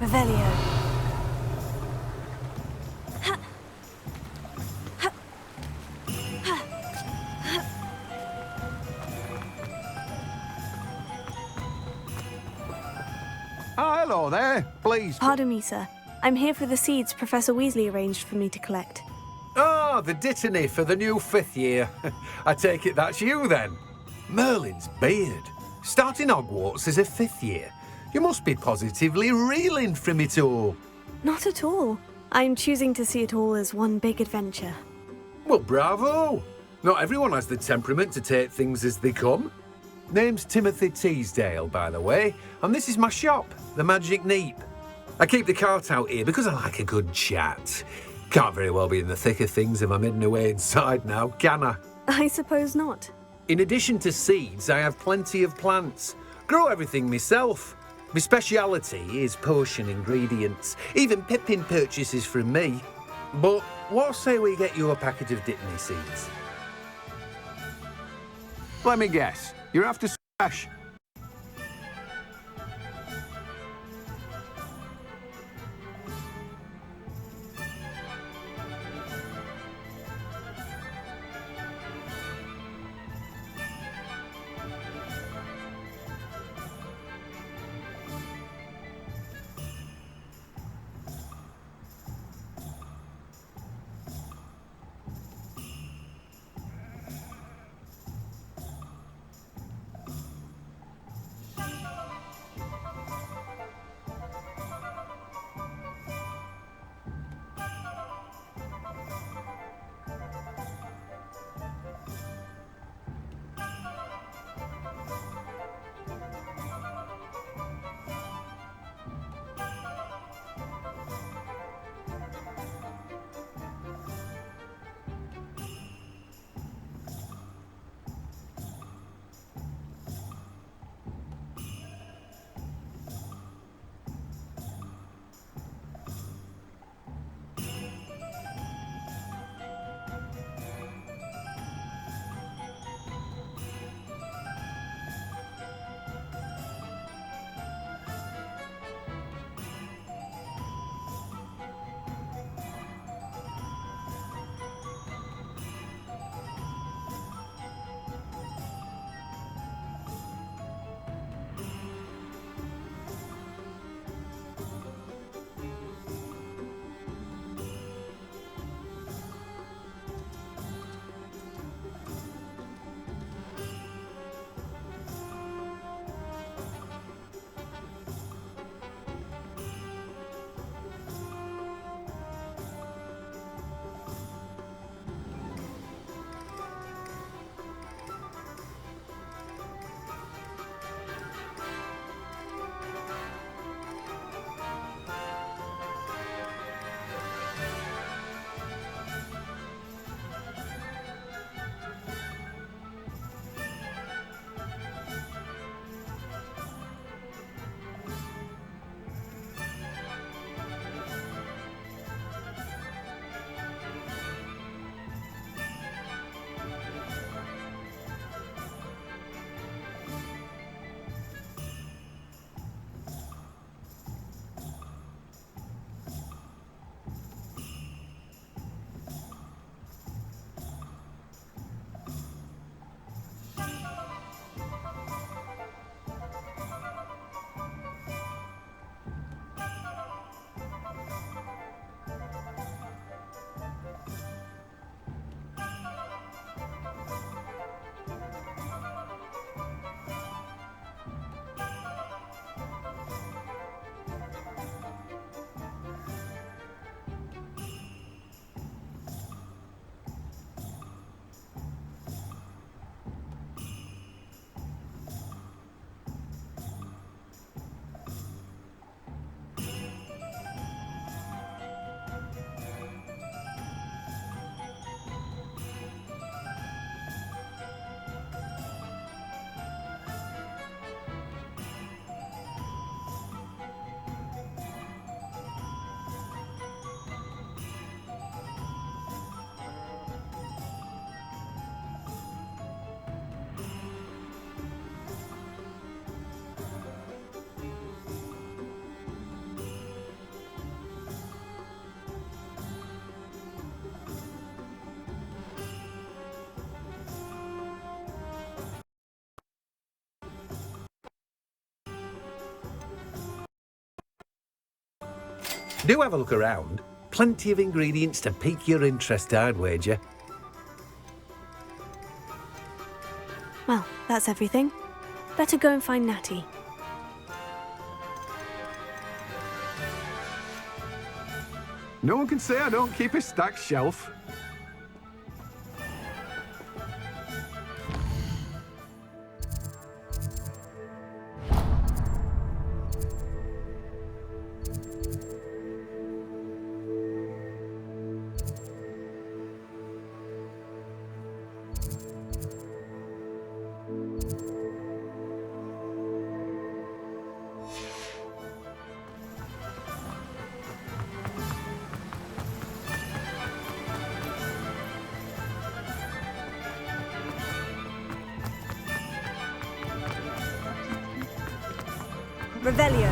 Revelio. Oh, hello there. Please. Pardon me, sir. I'm here for the seeds Professor Weasley arranged for me to collect. Oh, the dittany for the new 5th year. I take it that's you then. Merlin's beard. Starting Hogwarts as a 5th year. You must be positively reeling from it all. Not at all. I'm choosing to see it all as one big adventure. Well, bravo. Not everyone has the temperament to take things as they come. Name's Timothy Teasdale, by the way, and this is my shop, the Magic Neep. I keep the cart out here because I like a good chat. Can't very well be in the thick of things if I'm hidden away inside now, can I? I suppose not. In addition to seeds, I have plenty of plants. Grow everything myself. My speciality is potion ingredients. Even Pippin purchases from me. But what say we get you a packet of Dittany seeds? Let me guess. You're after cash. Do have a look around. Plenty of ingredients to pique your interest, I'd wager. Well, that's everything. Better go and find Natty. No one can say I don't keep a stacked shelf. Revelio.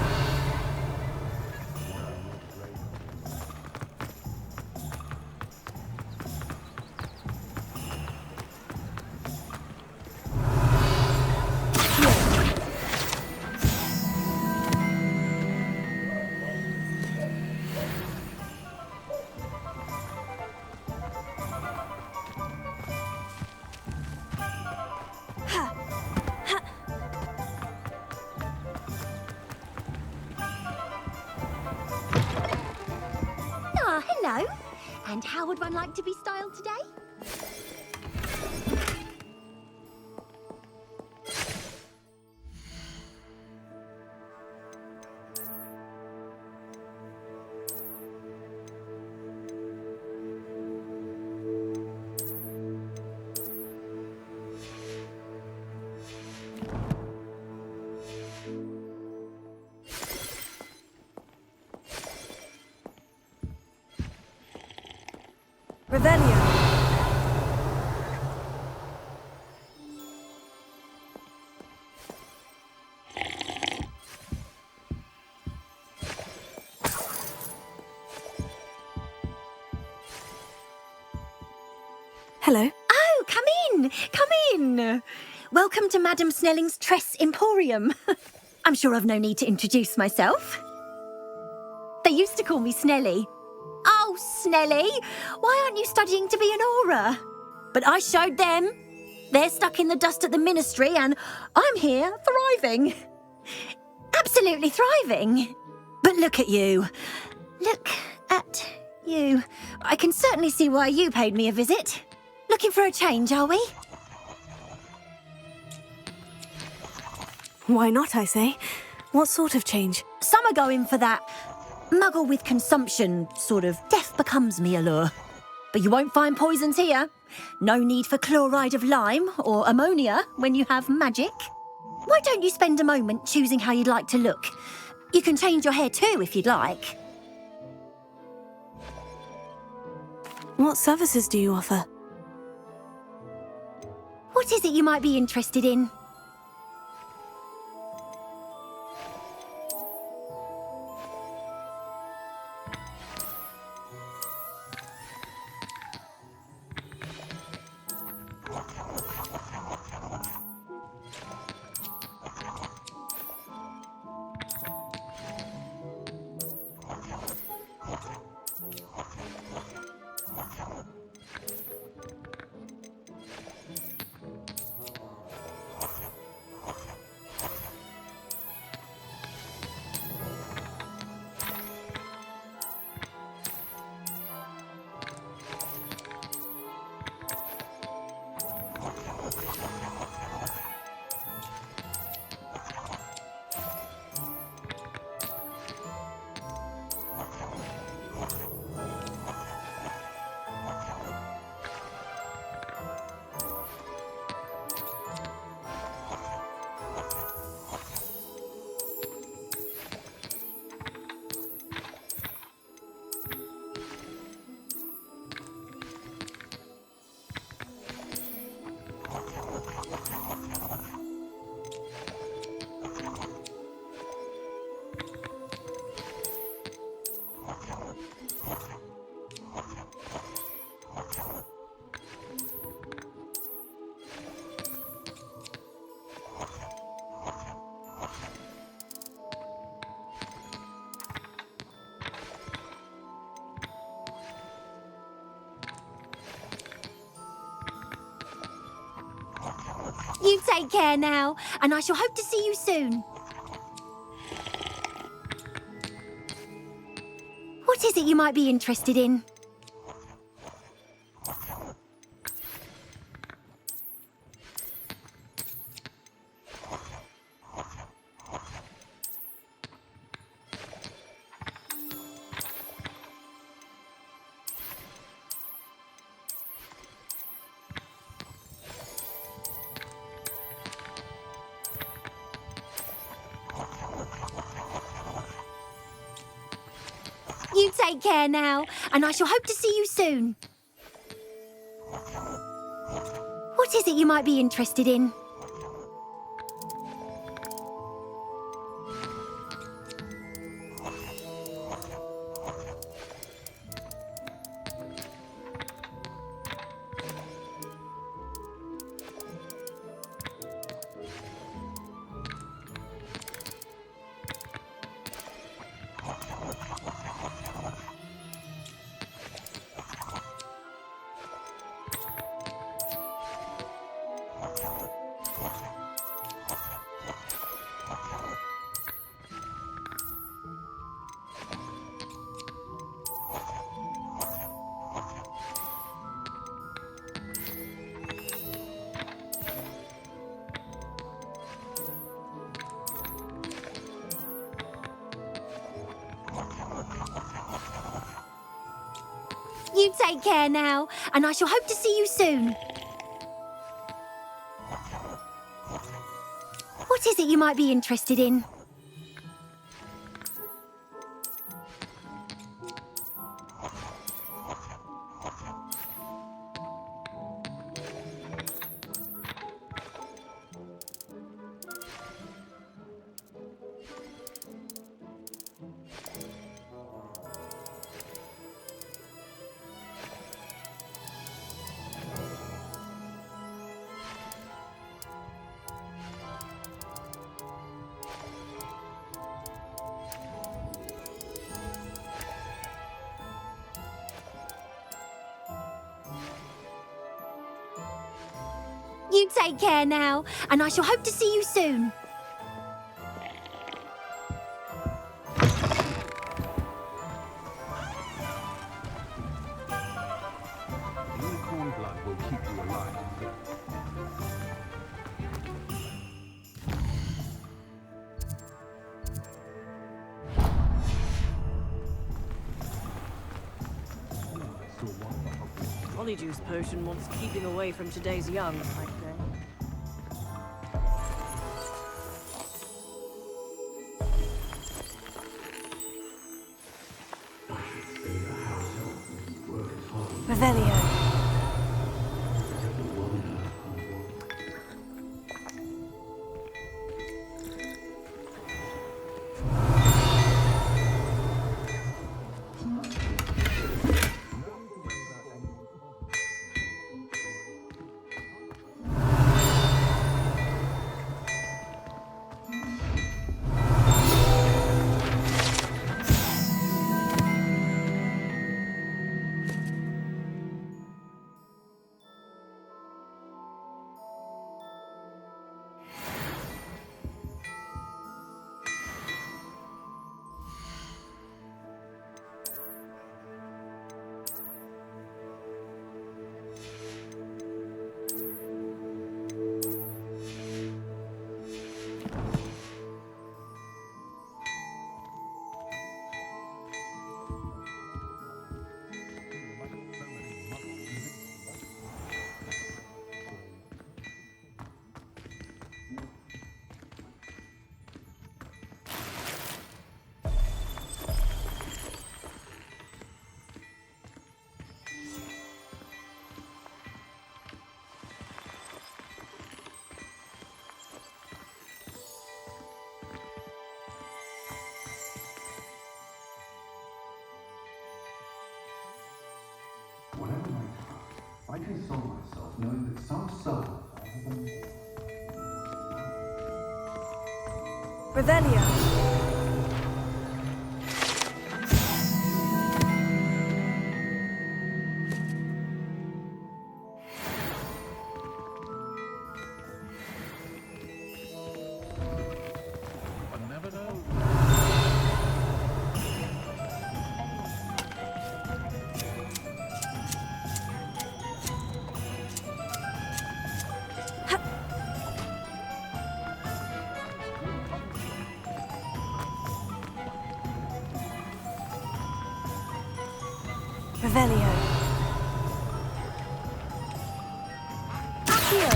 Ah, hello. And how would one like to be styled today? Revelio. Hello. Oh, come in! Come in! Welcome to Madam Snelling's Tress Emporium. I'm sure I've no need to introduce myself. They used to call me Snelly. Oh, Snelly, why aren't you studying to be an aura? But I showed them. They're stuck in the dust at the ministry and I'm here thriving. Absolutely thriving. But look at you. Look at you. I can certainly see why you paid me a visit. Looking for a change, are we? Why not, I say? What sort of change? Some are going for that muggle with consumption, sort of death becomes me allure. But you won't find poisons here. No need for chloride of lime or ammonia when you have magic. Why don't you spend a moment choosing how you'd like to look? You can change your hair too if you'd like. What services do you offer? What is it you might be interested in? You take care now, and I shall hope to see you soon. What is it you might be interested in? You take care now, and I shall hope to see you soon. What is it you might be interested in? You take care now, and I shall hope to see you soon. What is it you might be interested in? You take care now, and I shall hope to see you soon. Unicorn blood will keep you alive. Polyjuice potion wants keeping away from today's young, I say. Revelio. Whatever may come, I console myself knowing that some soul Revelio. Revelio. Accio.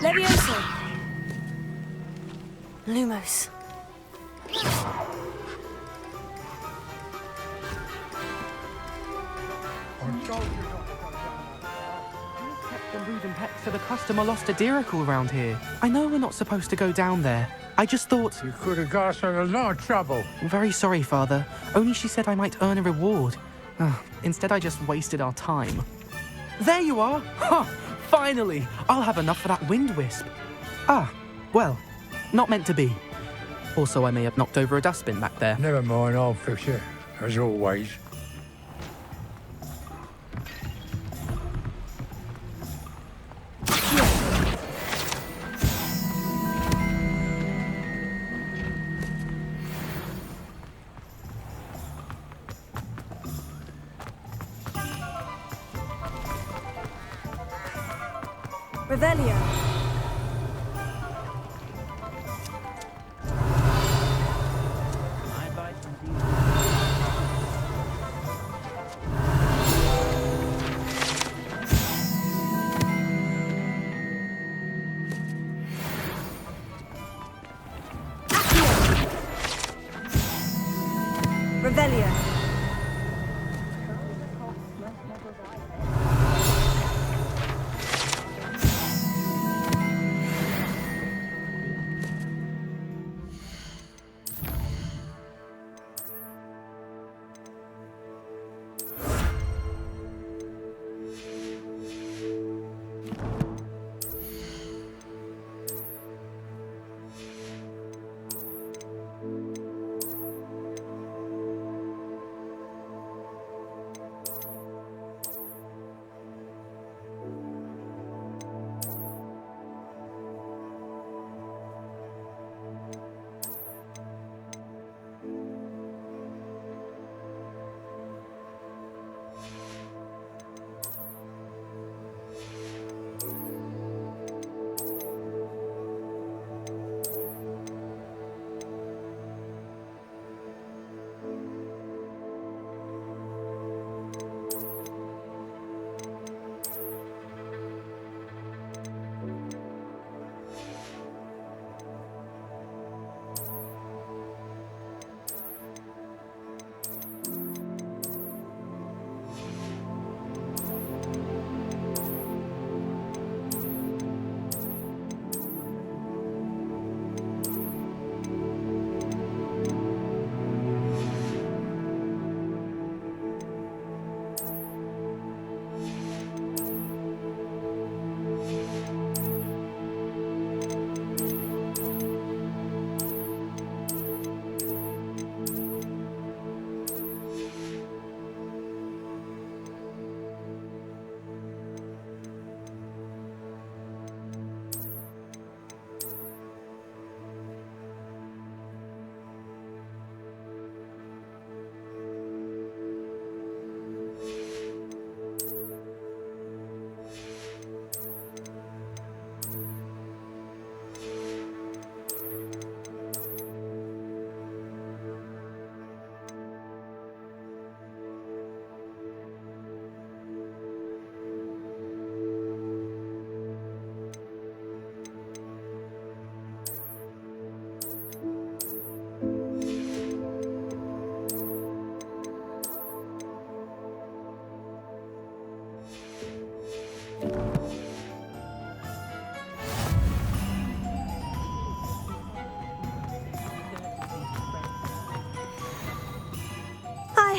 Levioso. Lumos. Them breathing pets so the customer lost a diricle around here. I know we're not supposed to go down there. I just thought... You could have got us in a lot of trouble. I'm very sorry, Father. Only she said I might earn a reward. Instead, I just wasted our time. There you are! Ha! Finally! I'll have enough for that wind wisp. Ah, well, not meant to be. Also, I may have knocked over a dustbin back there. Never mind, I'll fix it, as always. Revelio.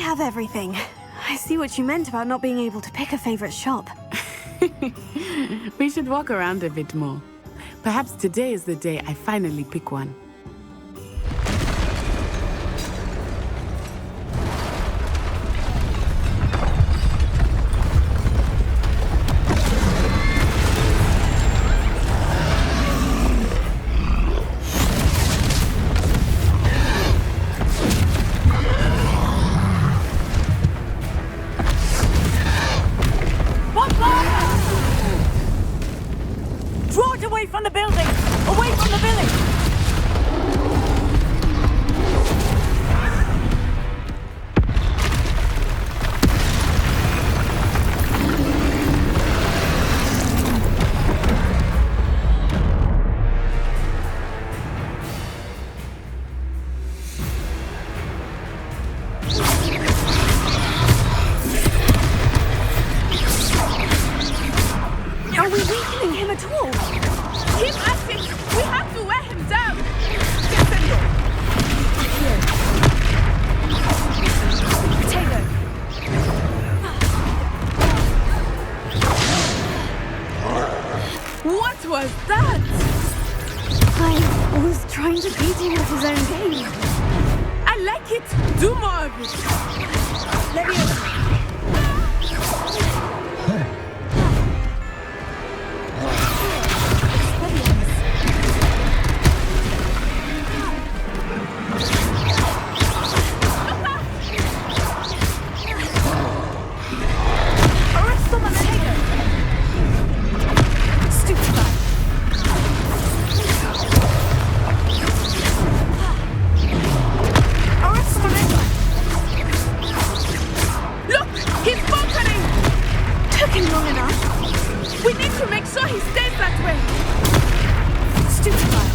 have everything. I see what you meant about not being able to pick a favorite shop. We should walk around a bit more. Perhaps today is the day I finally pick one. Draw it away from the building! Away from the village! Are we weakening him at all? Keep at it! We have to wear him down! Get them go! Taylor! What was that? I was trying to beat him at his own game. I like it! Do more of it! Look! He's bunkering! Took him long enough. We need to make sure he stays that way! Stupefy.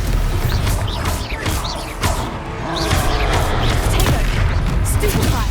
Taylor, stupefy.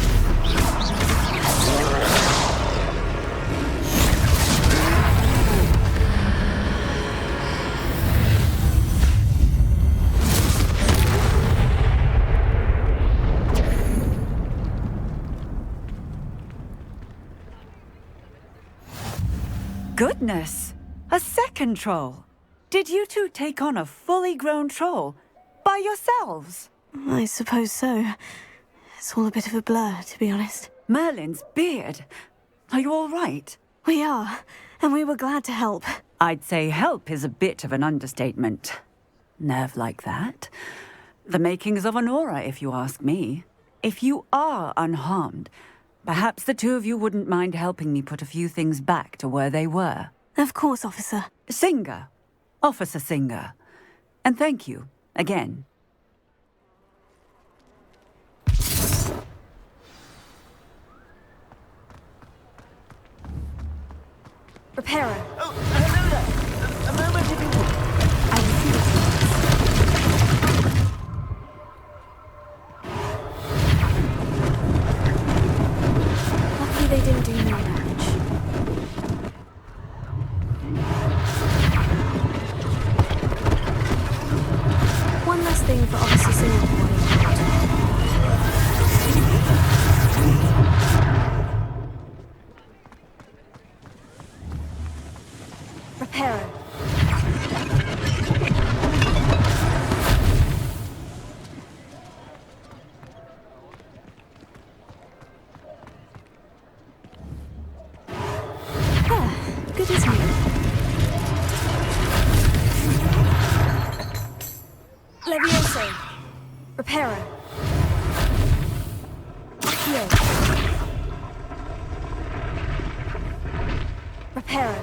Goodness! A second troll! Did you two take on a fully grown troll? By yourselves? I suppose so. It's all a bit of a blur, to be honest. Merlin's beard. Are you all right? We are, and we were glad to help. I'd say help is a bit of an understatement. Nerve like that. The makings of an aura, if you ask me. If you are unharmed, perhaps the two of you wouldn't mind helping me put a few things back to where they were. Of course, officer. Singer. Officer Singer. And thank you, again. Repairer. Oh, hello there. A moment if you would. I will see what Lucky they didn't do more damage. One less thing for Officer Singer to worry about. Repairer. Good as new. Levioso. Repairer. Heal. Repairer.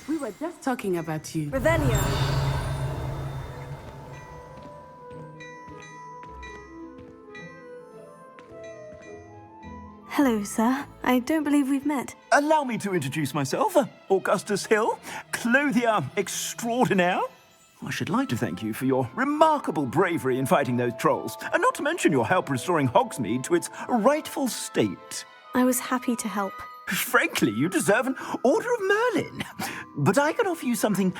We were just talking about you. Revelio. Hello, sir. I don't believe we've met. Allow me to introduce myself, Augustus Hill, clothier extraordinaire. I should like to thank you for your remarkable bravery in fighting those trolls, and not to mention your help restoring Hogsmeade to its rightful state. I was happy to help. Frankly, you deserve an Order of Merlin. But I can offer you something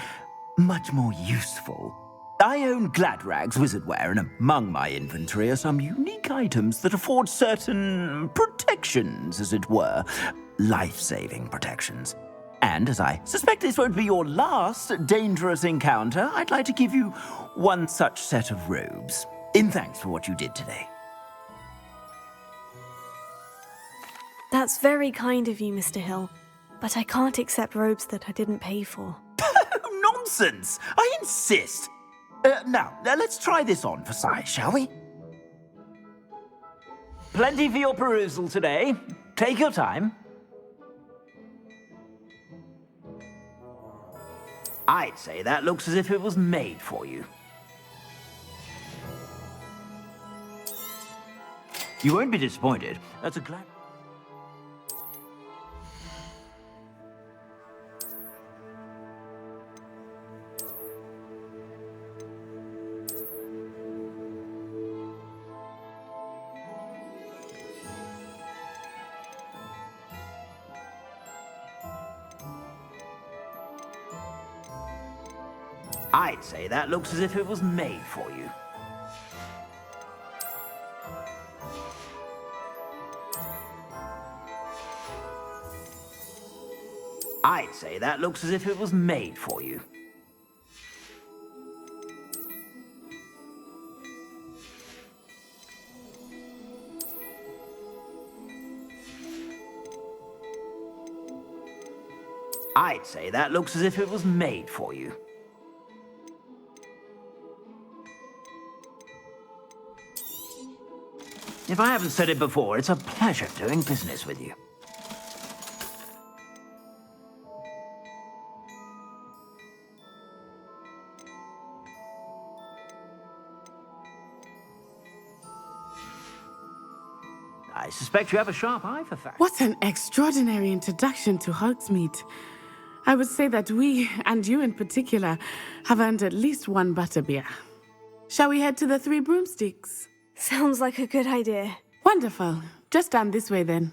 much more useful. I own Gladrag's wizardware, and among my inventory are some unique items that afford certain protections, as it were. Life-saving protections. And as I suspect this won't be your last dangerous encounter, I'd like to give you one such set of robes, in thanks for what you did today. That's very kind of you, Mr. Hill. But I can't accept robes that I didn't pay for. Nonsense! I insist! Now, let's try this on for size, shall we? Plenty for your perusal today. Take your time. I'd say that looks as if it was made for you. You won't be disappointed. That's a glad... I'd say that looks as if it was made for you. I'd say that looks as if it was made for you. I'd say that looks as if it was made for you. If I haven't said it before, it's a pleasure doing business with you. I suspect you have a sharp eye for fashion. What an extraordinary introduction to Hogsmeade. I would say that we, and you in particular, have earned at least one butterbeer. Shall we head to the Three Broomsticks? Sounds like a good idea. Wonderful. Just stand this way then.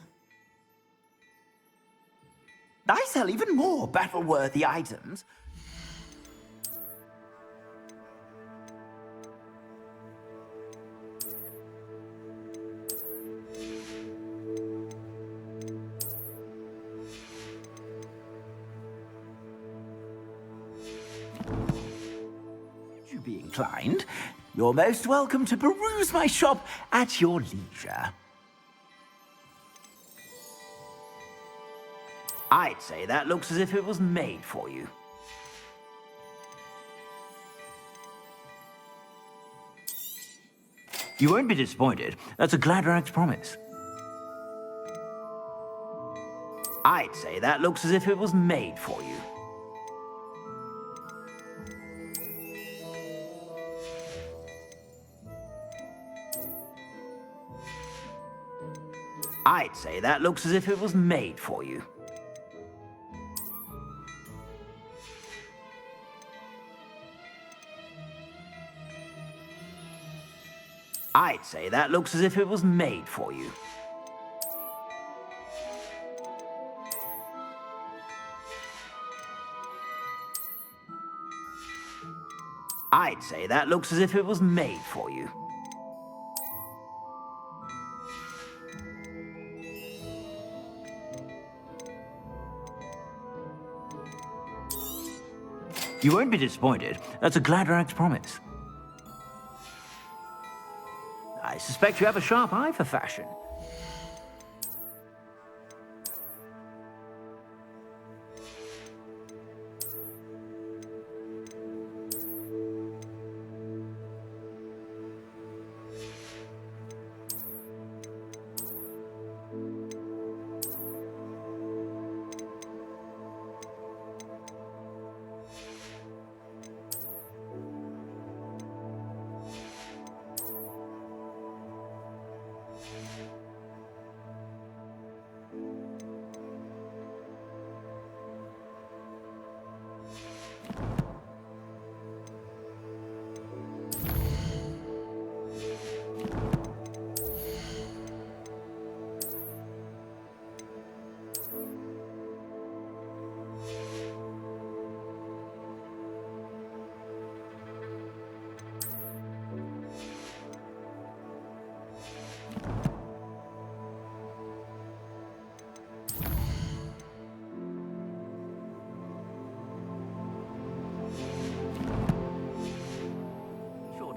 I sell even more battle-worthy items. You be inclined, you're most welcome to peruse my shop at your leisure. I'd say that looks as if it was made for you. You won't be disappointed. That's a Gladrag's promise. I'd say that looks as if it was made for you. I'd say that looks as if it was made for you. I'd say that looks as if it was made for you. I'd say that looks as if it was made for you. You won't be disappointed. That's a Gladrag's promise. I suspect you have a sharp eye for fashion.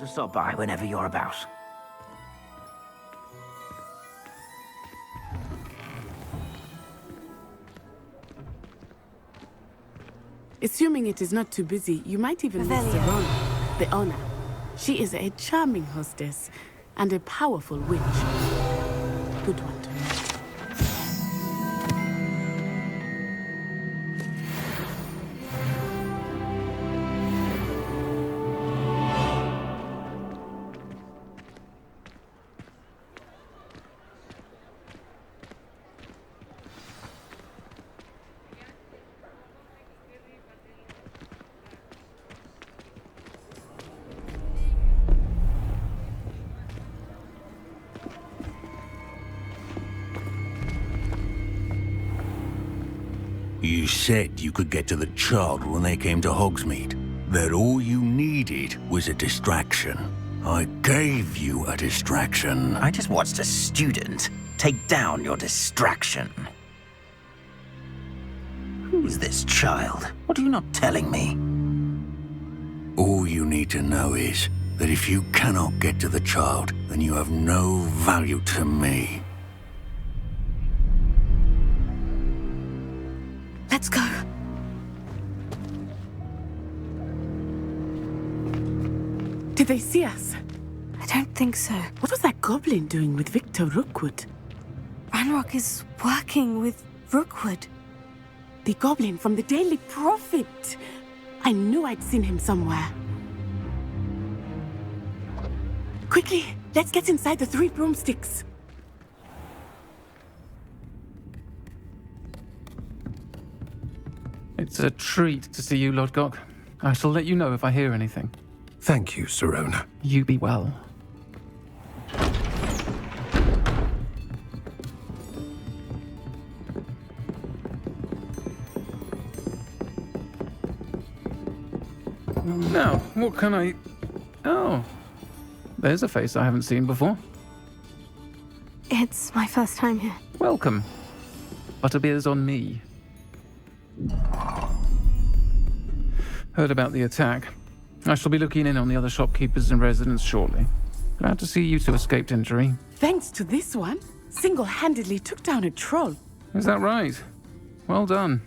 stop by whenever you're about. Assuming it is not too busy, you might even meet Serona, the owner. She is a charming hostess and a powerful witch. Good one to know. You said you could get to the child when they came to Hogsmeade. That all you needed was a distraction. I gave you a distraction. I just watched a student take down your distraction. Who's this child? What are you not telling me? All you need to know is that if you cannot get to the child, then you have no value to me. Let's go. Did they see us? I don't think so. What was that goblin doing with Victor Rookwood? Ranrock is working with Rookwood. The goblin from the Daily Prophet. I knew I'd seen him somewhere. Quickly, let's get inside the 3 broomsticks. It's a treat to see you, Lodgok. I shall let you know if I hear anything. Thank you, Serona. You be well. Now, what can I... Oh, there's a face I haven't seen before. It's my first time here. Welcome. Butterbeer's on me. Heard about the attack. I shall be looking in on the other shopkeepers and residents shortly. Glad to see you two escaped injury. Thanks to this one, single-handedly took down a troll. Is that right? Well done.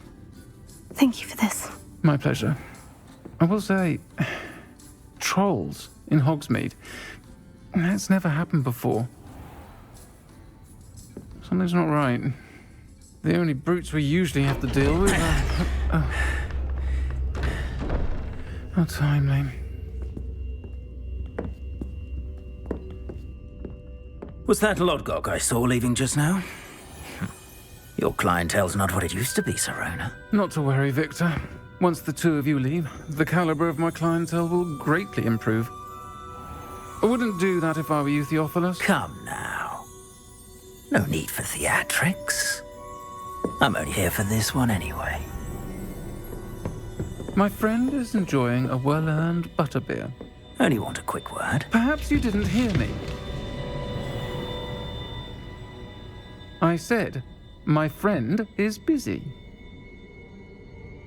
Thank you for this. My pleasure. I will say, trolls in Hogsmeade. That's never happened before. Something's not right. The only brutes we usually have to deal with are... How timely. Was that Lodgok I saw leaving just now? Your clientele's not what it used to be, Serona. Not to worry, Victor. Once the two of you leave, the caliber of my clientele will greatly improve. I wouldn't do that if I were you, Theophilus. Come now. No need for theatrics. I'm only here for this one anyway. My friend is enjoying a well-earned butterbeer. Only want a quick word. Perhaps you didn't hear me. I said, my friend is busy.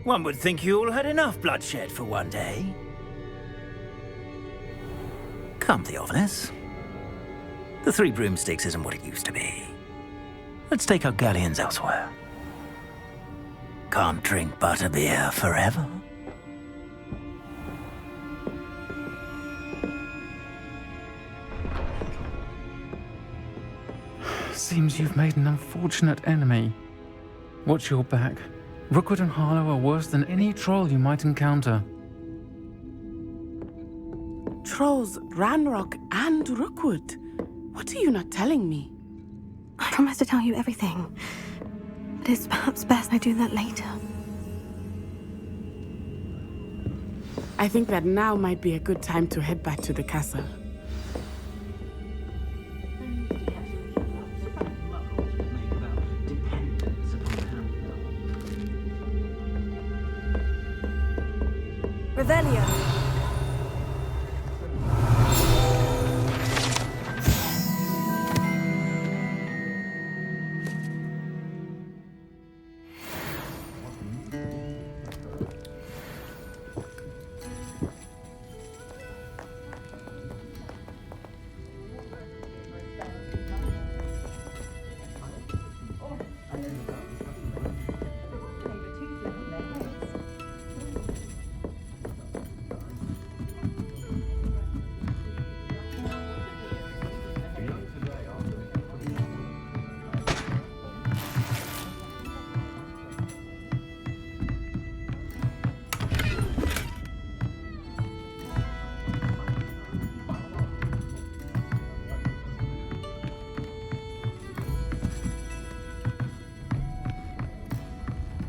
One would think you all had enough bloodshed for one day. Come, Theophilus. The 3 broomsticks isn't what it used to be. Let's take our galleons elsewhere. Can't drink butterbeer forever. Seems you've made an unfortunate enemy. Watch your back. Rookwood and Harlow are worse than any troll you might encounter. Trolls, Ranrock, and Rookwood. What are you not telling me? I promise to tell you everything. But it's perhaps best I do that later. I think that now might be a good time to head back to the castle. Revelio.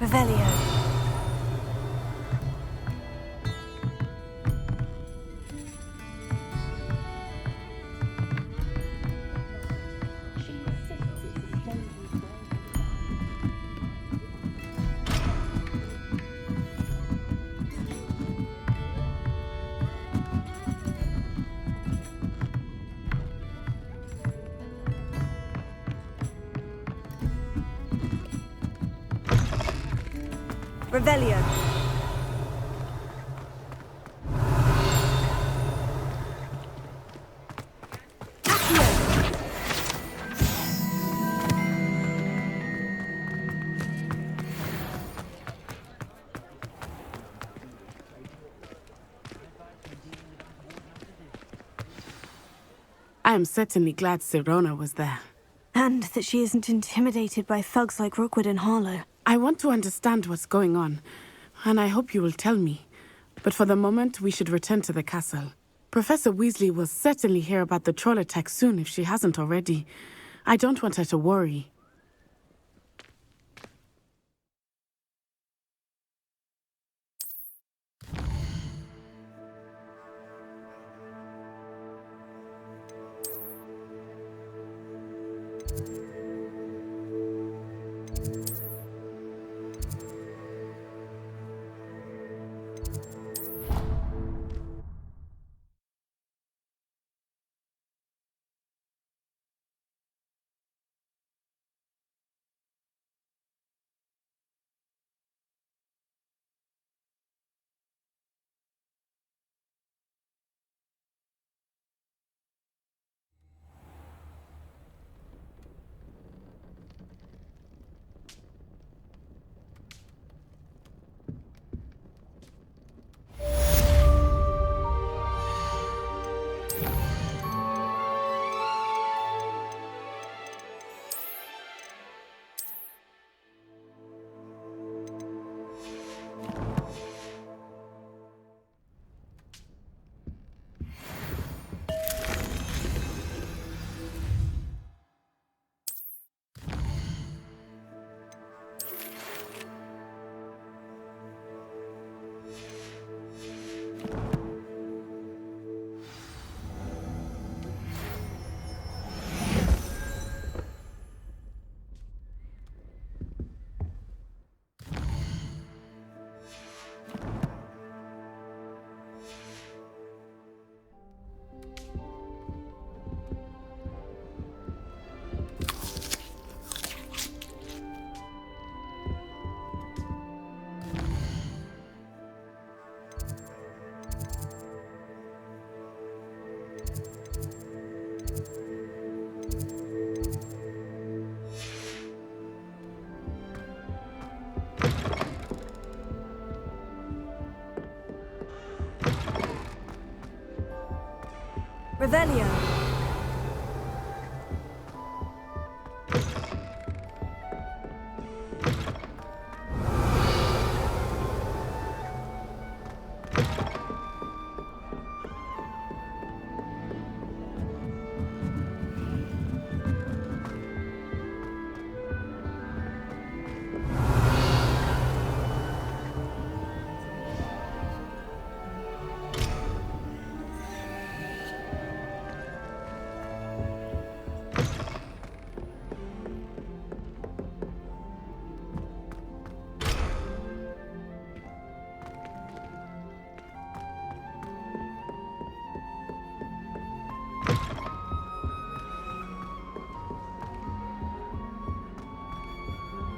Revelio. Revelio. I am certainly glad Sirona was there. And that she isn't intimidated by thugs like Rookwood and Harlow. I want to understand what's going on, and I hope you will tell me. But for the moment, we should return to the castle. Professor Weasley will certainly hear about the troll attack soon if she hasn't already. I don't want her to worry. Revelio.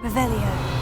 Revelio.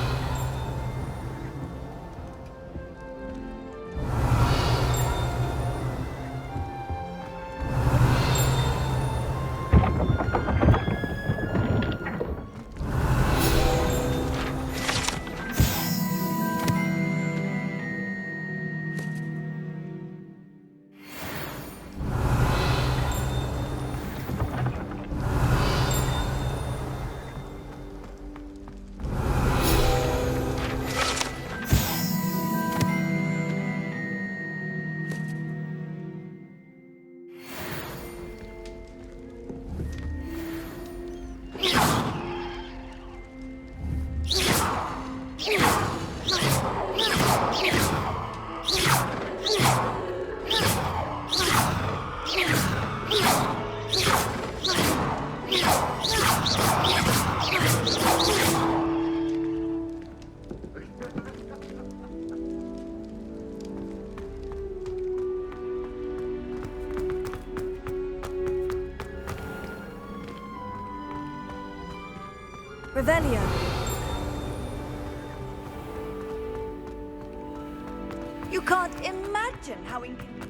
Revelio. You can't imagine how inconvenient.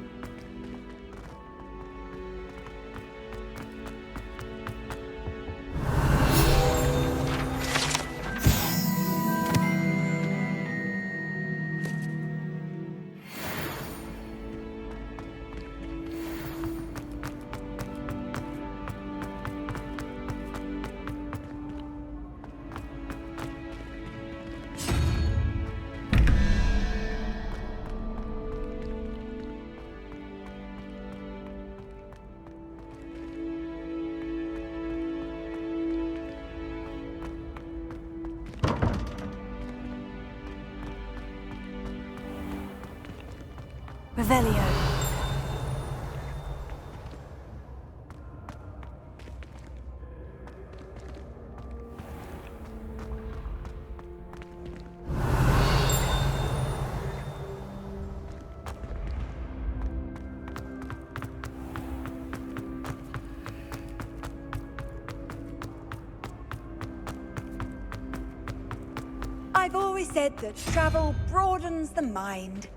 Revelio. I've always said that travel broadens the mind.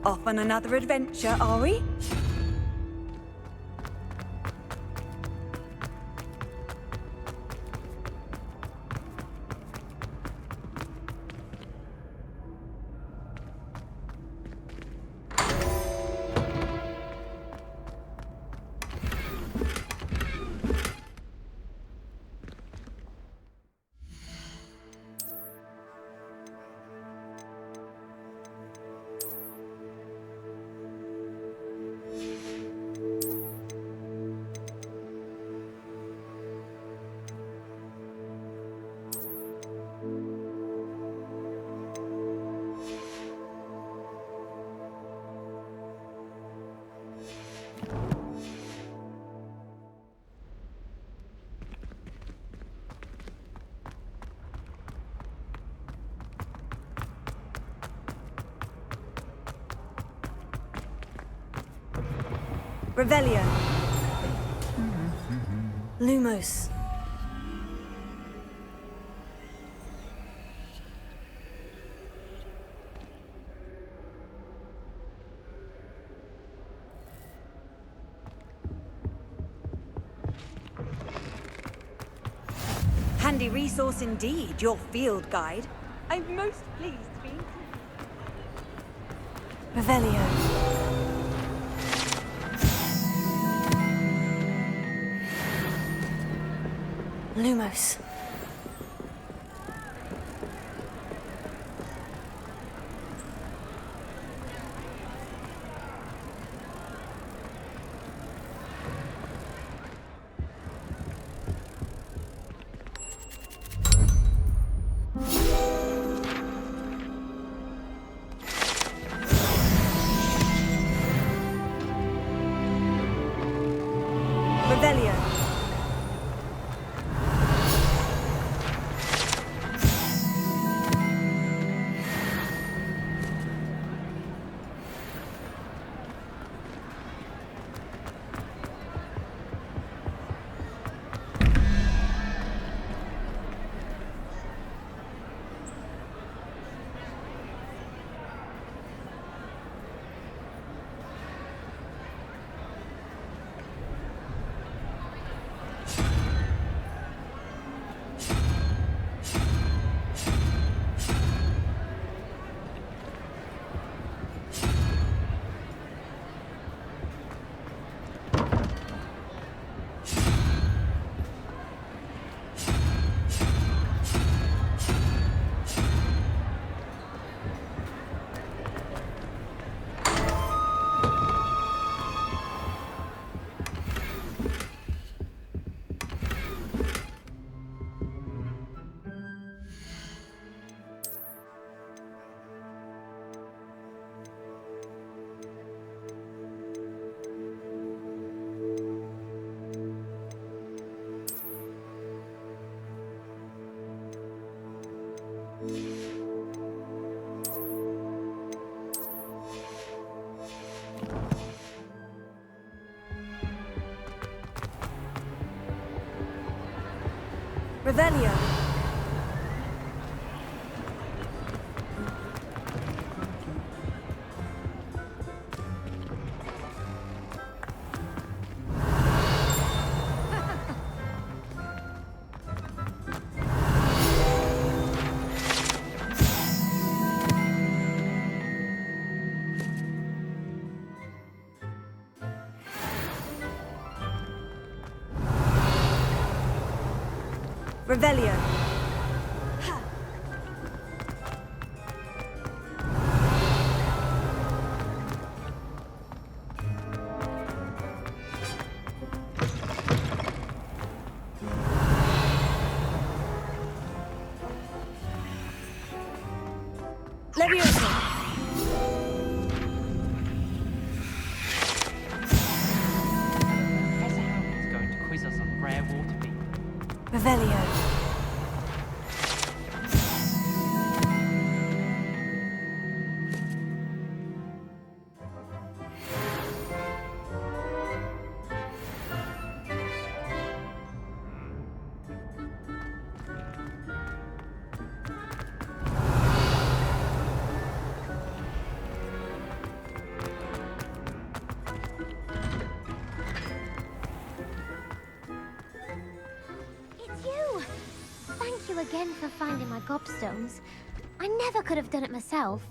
Off on another adventure, are we? Revelio. Lumos. Handy resource indeed, your field guide. I'm most pleased to be included. Revelio. Lumos. Revelio. Revelio. Revelio. Leviosa. Professor Howard's going to quiz us on rare water beetles. Revelio. It's you! Thank you again for finding my gobstones. I never could have done it myself.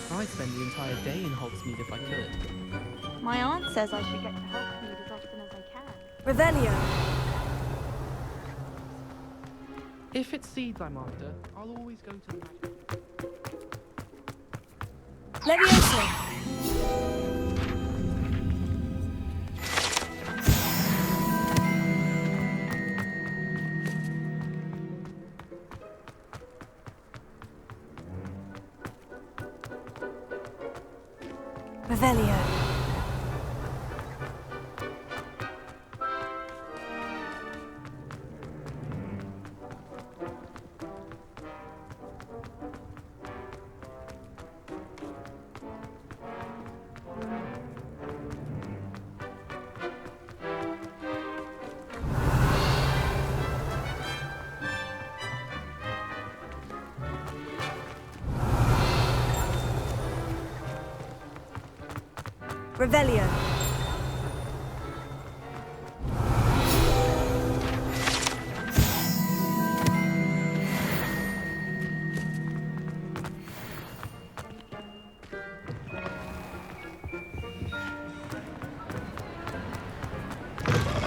I'd spend the entire day in Hogsmeade if I could. My aunt says I should get to Hogwarts as often as I can. Revelio. If it's seeds I'm after, I'll always go to the Leviosa. Revelio. Revelio.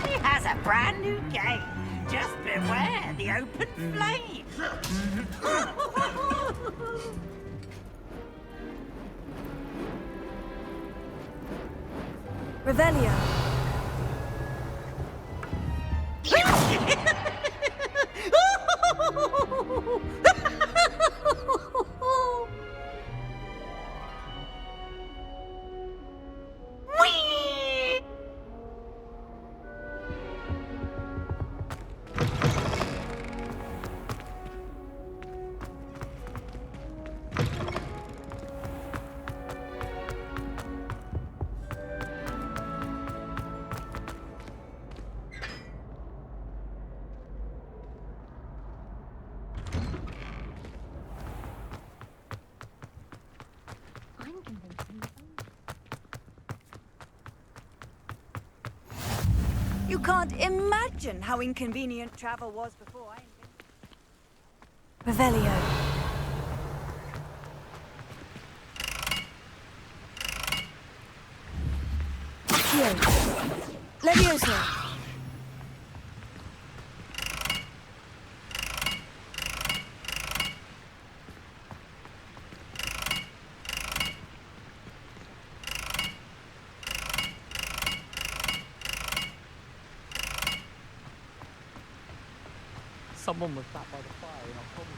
He has a brand new game. Just beware the open flame. Revelio. You can't imagine how inconvenient travel was before I invented... Revelio. Leviosa. Someone was sat by the fire and I'll probably...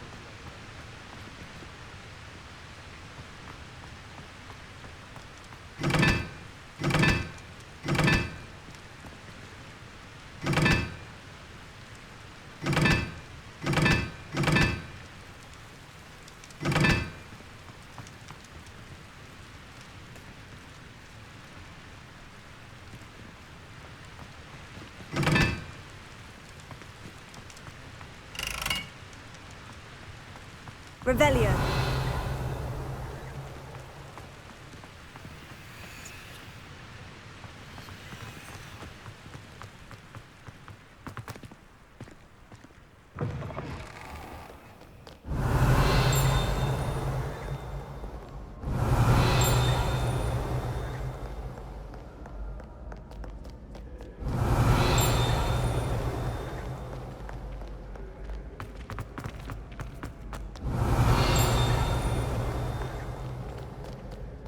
Revelio.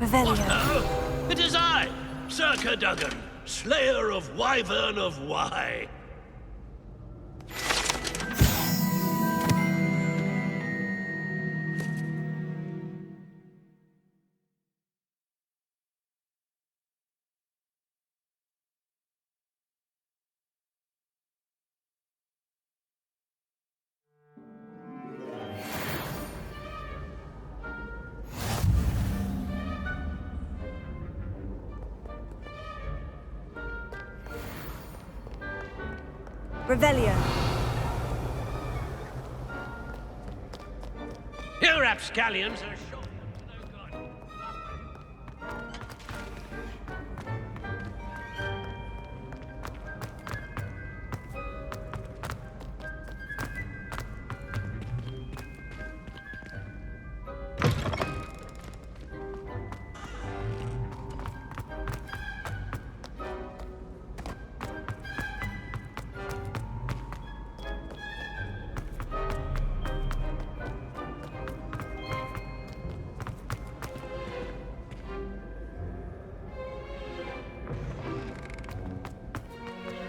Revelio. It is I, Sir Cadogan, Slayer of Wyvern of Wye. Revelio. You rapscallions are short to no good.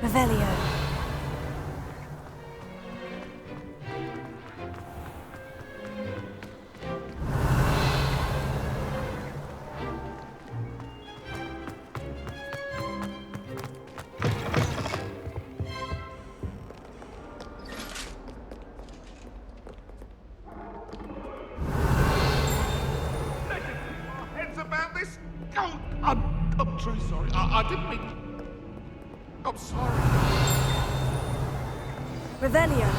Revelio. Heads about this? Oh, I'm truly sorry. I didn't mean. I'm sorry. Revelio.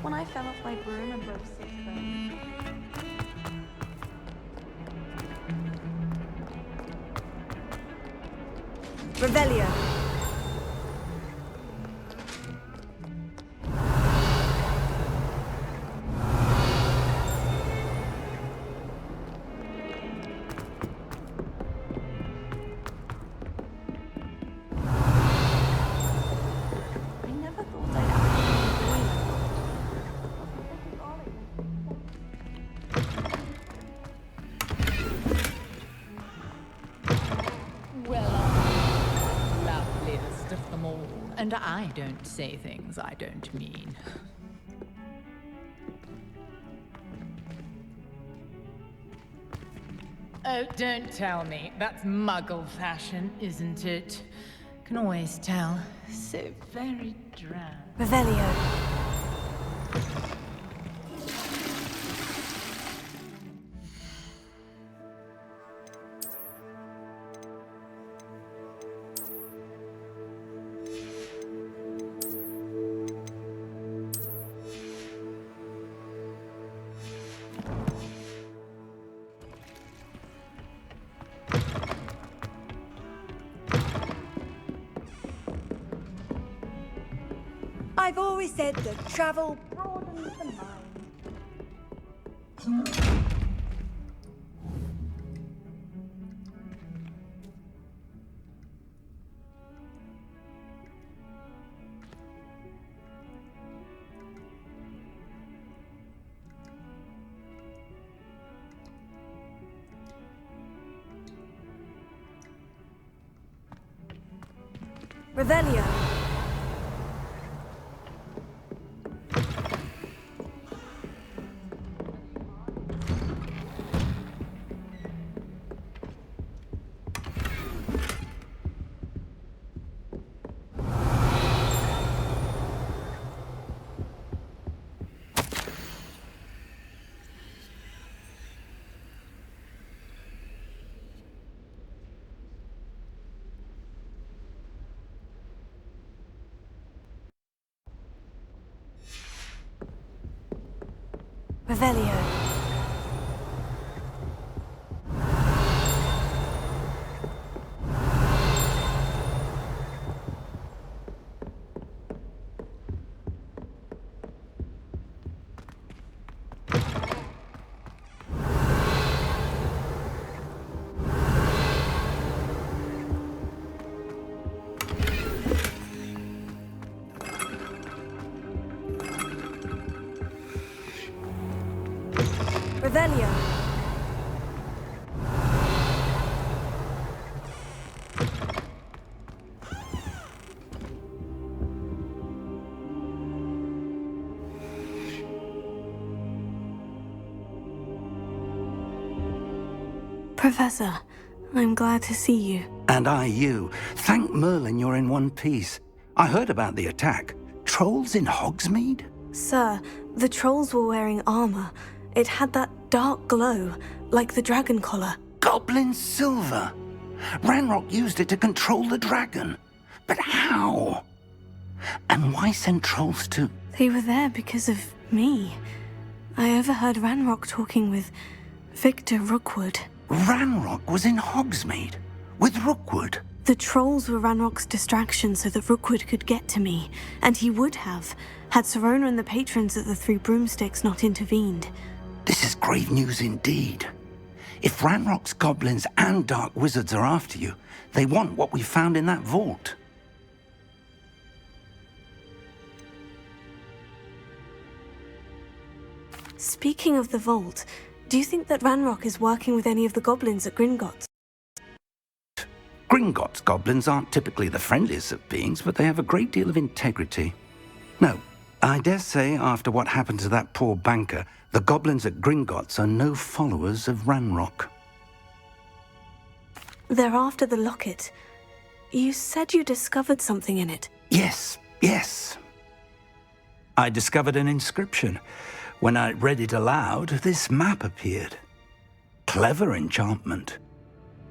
When I fell off my broom and broke 6 bones. Revelio. I never thought I'd actually enjoy Well, I'm the loveliest of them all, and I don't say things I don't mean. Oh, don't tell me. That's Muggle fashion, isn't it? Can always tell. So very drab. Revelio. I've always said that travel broadens the mind. Revelio. Revelio. Revelio. Professor, I'm glad to see you. And I you. Thank Merlin you're in one piece. I heard about the attack. Trolls in Hogsmeade? Sir, the trolls were wearing armor. It had that dark glow, like the dragon collar. Goblin silver! Ranrock used it to control the dragon. But how? And why send trolls to... They were there because of me. I overheard Ranrock talking with Victor Rookwood. Ranrock was in Hogsmeade? With Rookwood? The trolls were Ranrock's distraction so that Rookwood could get to me. And he would have, had Serona and the patrons at the Three Broomsticks not intervened. This is grave news indeed. If Ranrock's goblins and dark wizards are after you, they want what we found in that vault. Speaking of the vault, do you think that Ranrock is working with any of the goblins at Gringotts? Gringotts goblins aren't typically the friendliest of beings, but they have a great deal of integrity. No, I dare say after what happened to that poor banker, the goblins at Gringotts are no followers of Ranrock. They're after the locket. You said you discovered something in it. Yes. I discovered an inscription. When I read it aloud, this map appeared. Clever enchantment.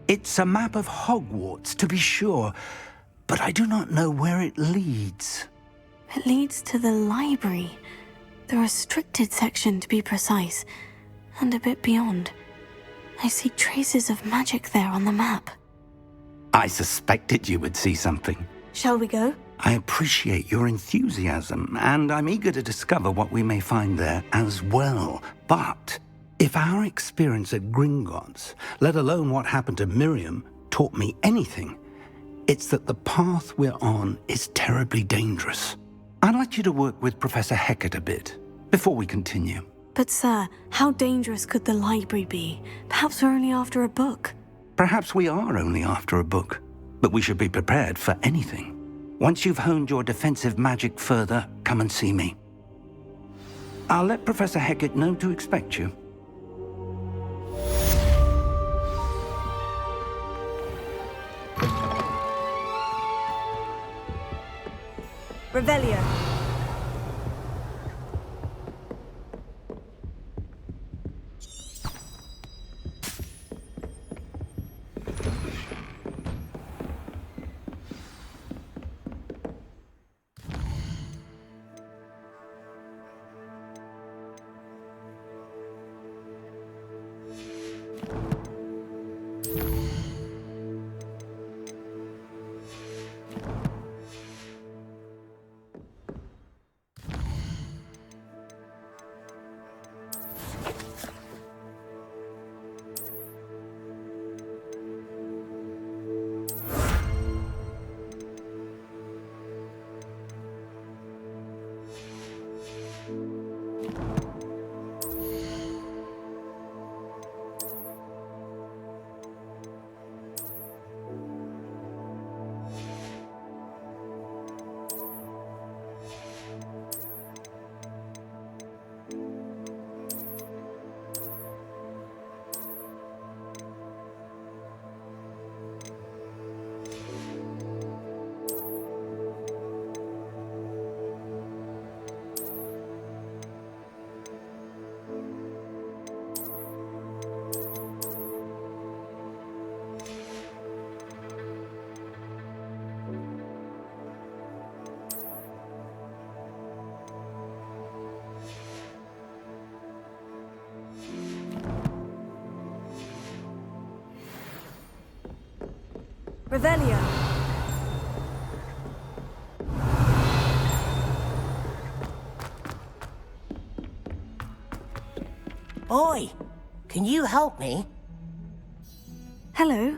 It's a map of Hogwarts, to be sure, but I do not know where it leads. It leads to the library. The restricted section, to be precise, and a bit beyond. I see traces of magic there on the map. I suspected you would see something. Shall we go? I appreciate your enthusiasm, and I'm eager to discover what we may find there as well. But if our experience at Gringotts, let alone what happened to Miriam, taught me anything, it's that the path we're on is terribly dangerous. I'd like you to work with Professor Hecat a bit before we continue. But sir, how dangerous could the library be? Perhaps we're only after a book. Perhaps we are only after a book, but we should be prepared for anything. Once you've honed your defensive magic further, come and see me. I'll let Professor Hecat know to expect you. Revelio. Revelio. Oi! Can you help me? Hello.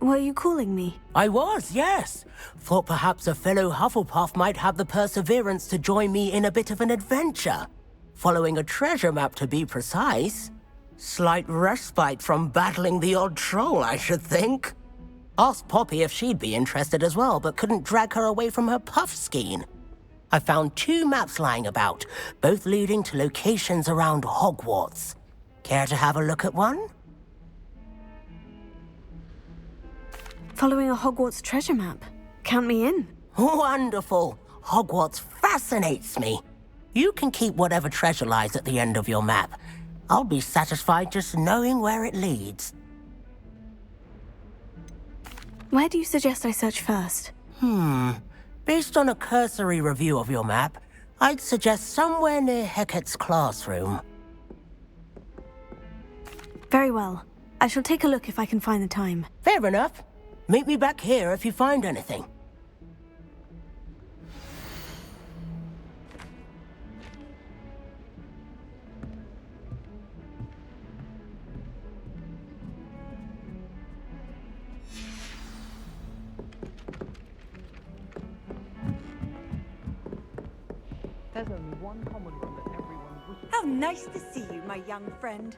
Were you calling me? I was, yes. Thought perhaps a fellow Hufflepuff might have the perseverance to join me in a bit of an adventure. Following a treasure map, to be precise. Slight respite from battling the odd troll, I should think. Asked Poppy if she'd be interested as well, but couldn't drag her away from her puff skein. I found 2 maps lying about, both leading to locations around Hogwarts. Care to have a look at one? Following a Hogwarts treasure map. Count me in. Wonderful. Hogwarts fascinates me. You can keep whatever treasure lies at the end of your map. I'll be satisfied just knowing where it leads. Where do you suggest I search first? Based on a cursory review of your map, I'd suggest somewhere near Hecate's classroom. Very well. I shall take a look if I can find the time. Fair enough. Meet me back here if you find anything. There's only one common room that everyone wishes. How nice to see you, my young friend.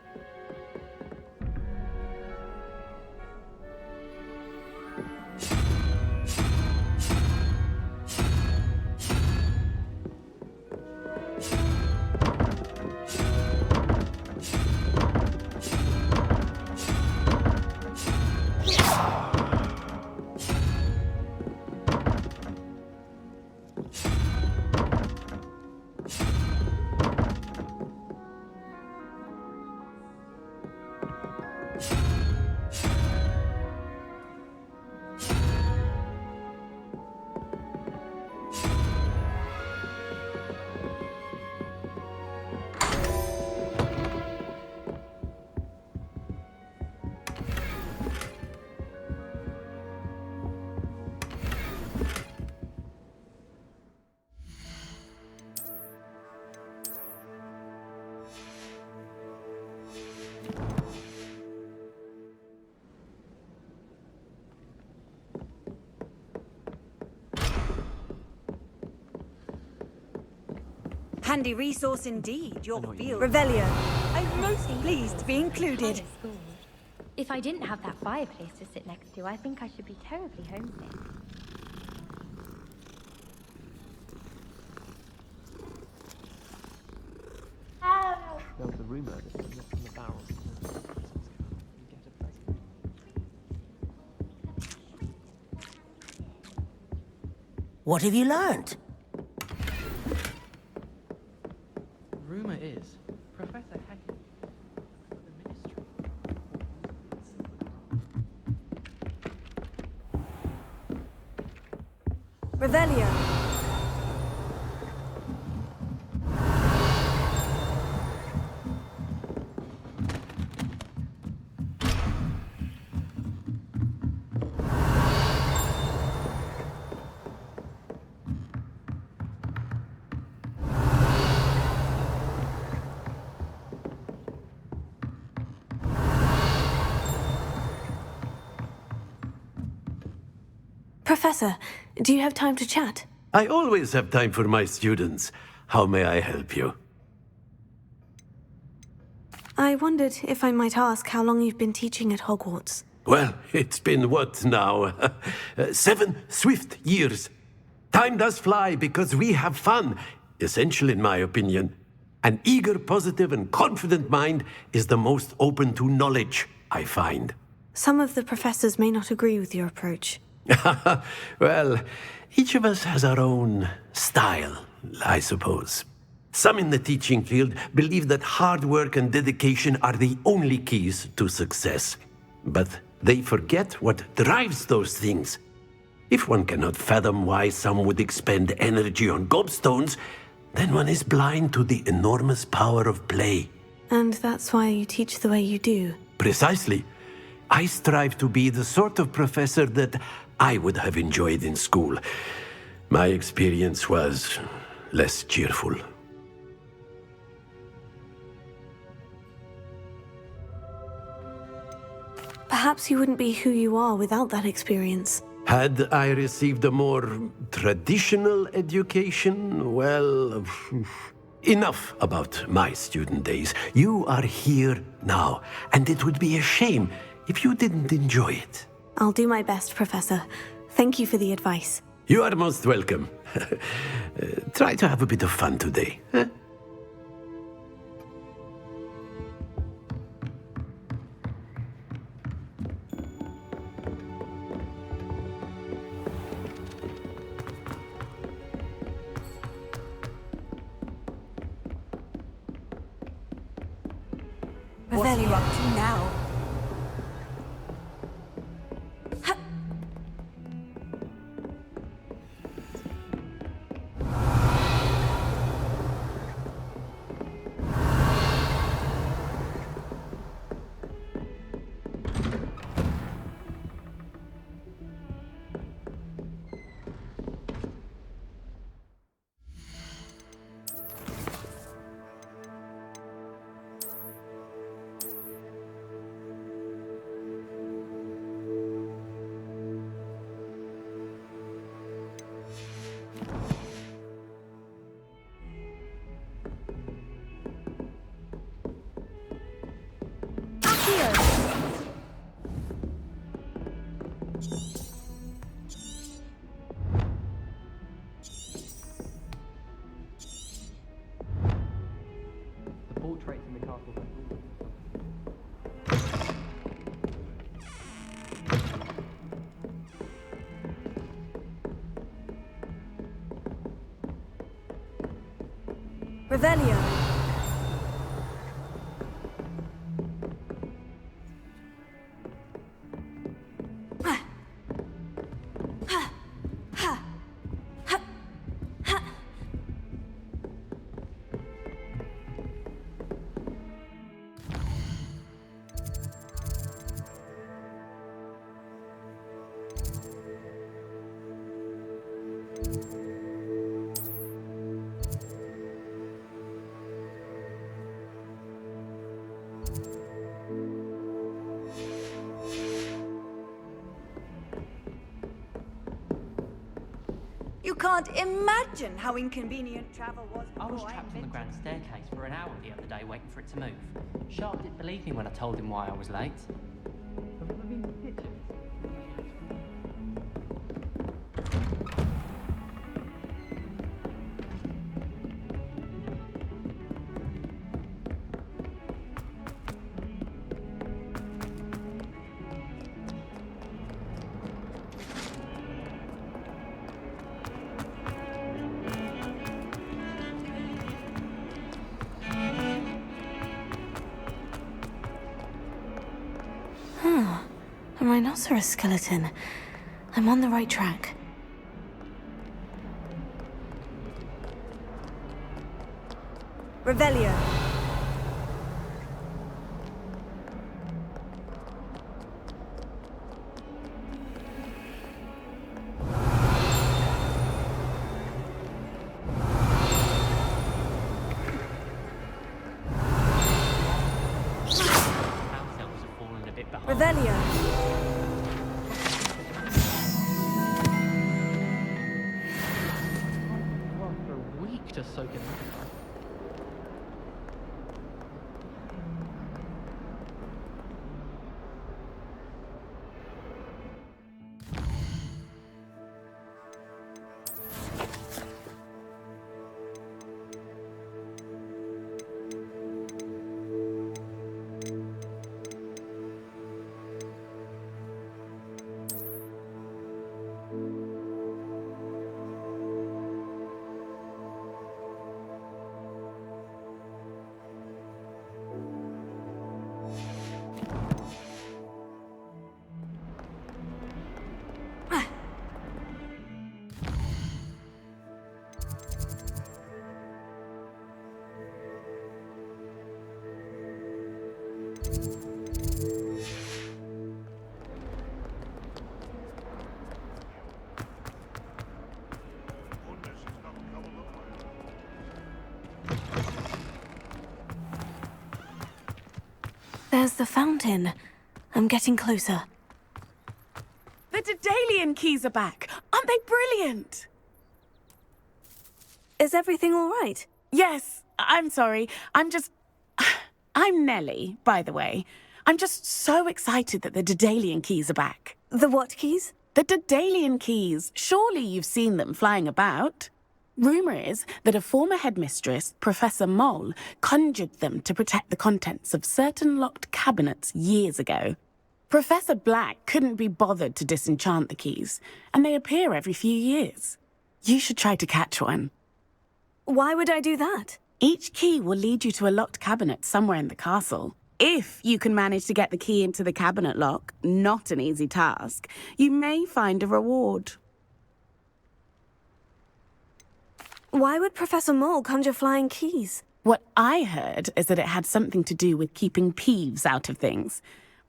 Handy resource indeed, your field. Revelio. I'm most pleased to be included. If I didn't have that fireplace to sit next to, I think I should be terribly homesick. There was a rumor that if you look in the barrel, you get a present. What have you learned? Rumor is, Professor Heck the Ministry. Revelio. Professor, do you have time to chat? I always have time for my students. How may I help you? I wondered if I might ask how long you've been teaching at Hogwarts. Well, it's been what now? 7 swift years. Time does fly because we have fun. Essential in my opinion. An eager, positive, and confident mind is the most open to knowledge, I find. Some of the professors may not agree with your approach. Well, each of us has our own style, I suppose. Some in the teaching field believe that hard work and dedication are the only keys to success. But they forget what drives those things. If one cannot fathom why some would expend energy on gobstones, then one is blind to the enormous power of play. And that's why you teach the way you do. Precisely. I strive to be the sort of professor that I would have enjoyed in school. My experience was less cheerful. Perhaps you wouldn't be who you are without that experience. Had I received a more traditional education, well, enough about my student days. You are here now, and it would be a shame if you didn't enjoy it. I'll do my best, Professor. Thank you for the advice. You are most welcome. Try to have a bit of fun today. Huh? What are you up to now? The portraits in the castle. Revelio. You can't imagine how inconvenient travel was. I was trapped on the grand staircase for an hour the other day waiting for it to move. Sharp didn't believe me when I told him why I was late. A rhinoceros skeleton. I'm on the right track. Revelio. Revelio. For a week to soak it. There's the fountain. I'm getting closer. The Daedalian keys are back. Aren't they brilliant? Is everything all right? Yes, I'm sorry. I'm Nellie, by the way. I'm just so excited that the Daedalian keys are back. The what keys? The Daedalian keys. Surely you've seen them flying about. Rumour is that a former headmistress, Professor Mole, conjured them to protect the contents of certain locked cabinets years ago. Professor Black couldn't be bothered to disenchant the keys, and they appear every few years. You should try to catch one. Why would I do that? Each key will lead you to a locked cabinet somewhere in the castle. If you can manage to get the key into the cabinet lock, not an easy task, you may find a reward. Why would Professor Mole conjure flying keys? What I heard is that it had something to do with keeping Peeves out of things.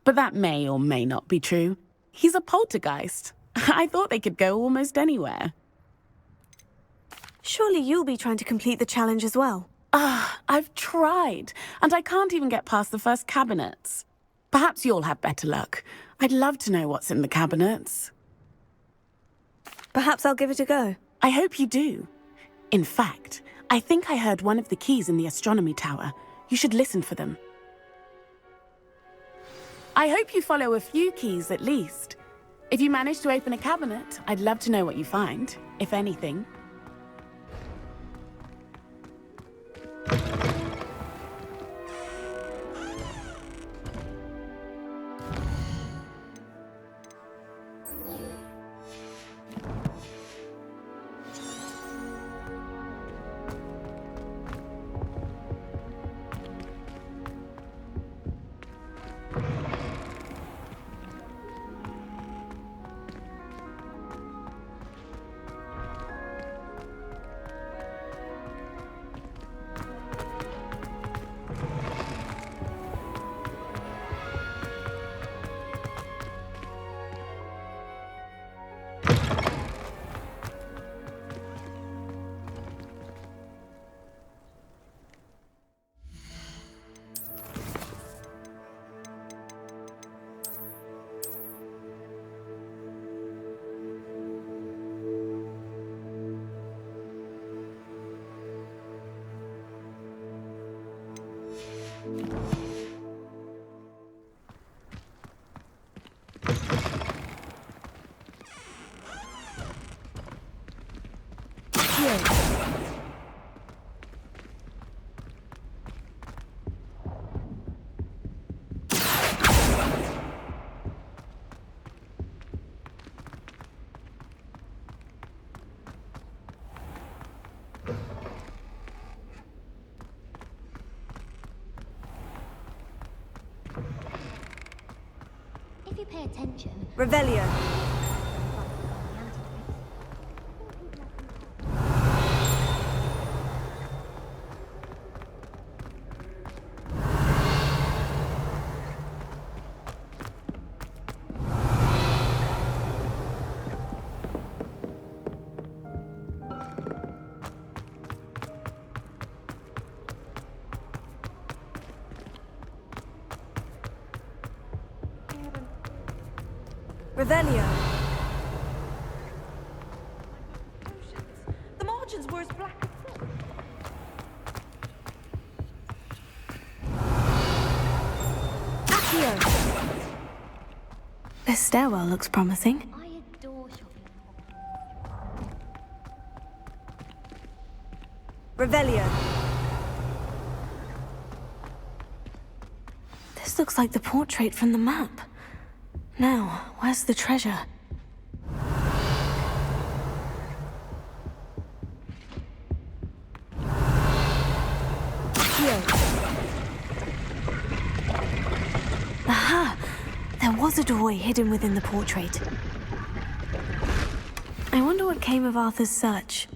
But that may or may not be true. He's a poltergeist. I thought they could go almost anywhere. Surely you'll be trying to complete the challenge as well. I've tried, and I can't even get past the first cabinets. Perhaps you'll have better luck. I'd love to know what's in the cabinets. Perhaps I'll give it a go. I hope you do. In fact, I think I heard one of the keys in the astronomy tower. You should listen for them. I hope you follow a few keys at least. If you manage to open a cabinet, I'd love to know what you find, if anything. If you pay attention... Revelio. Revelio. The margins were as black as silk. Accio. This stairwell looks promising. I adore shopping. Revelio. This looks like the portrait from the map. Now, where's the treasure? Aha! There was a doorway hidden within the portrait. I wonder what came of Arthur's search.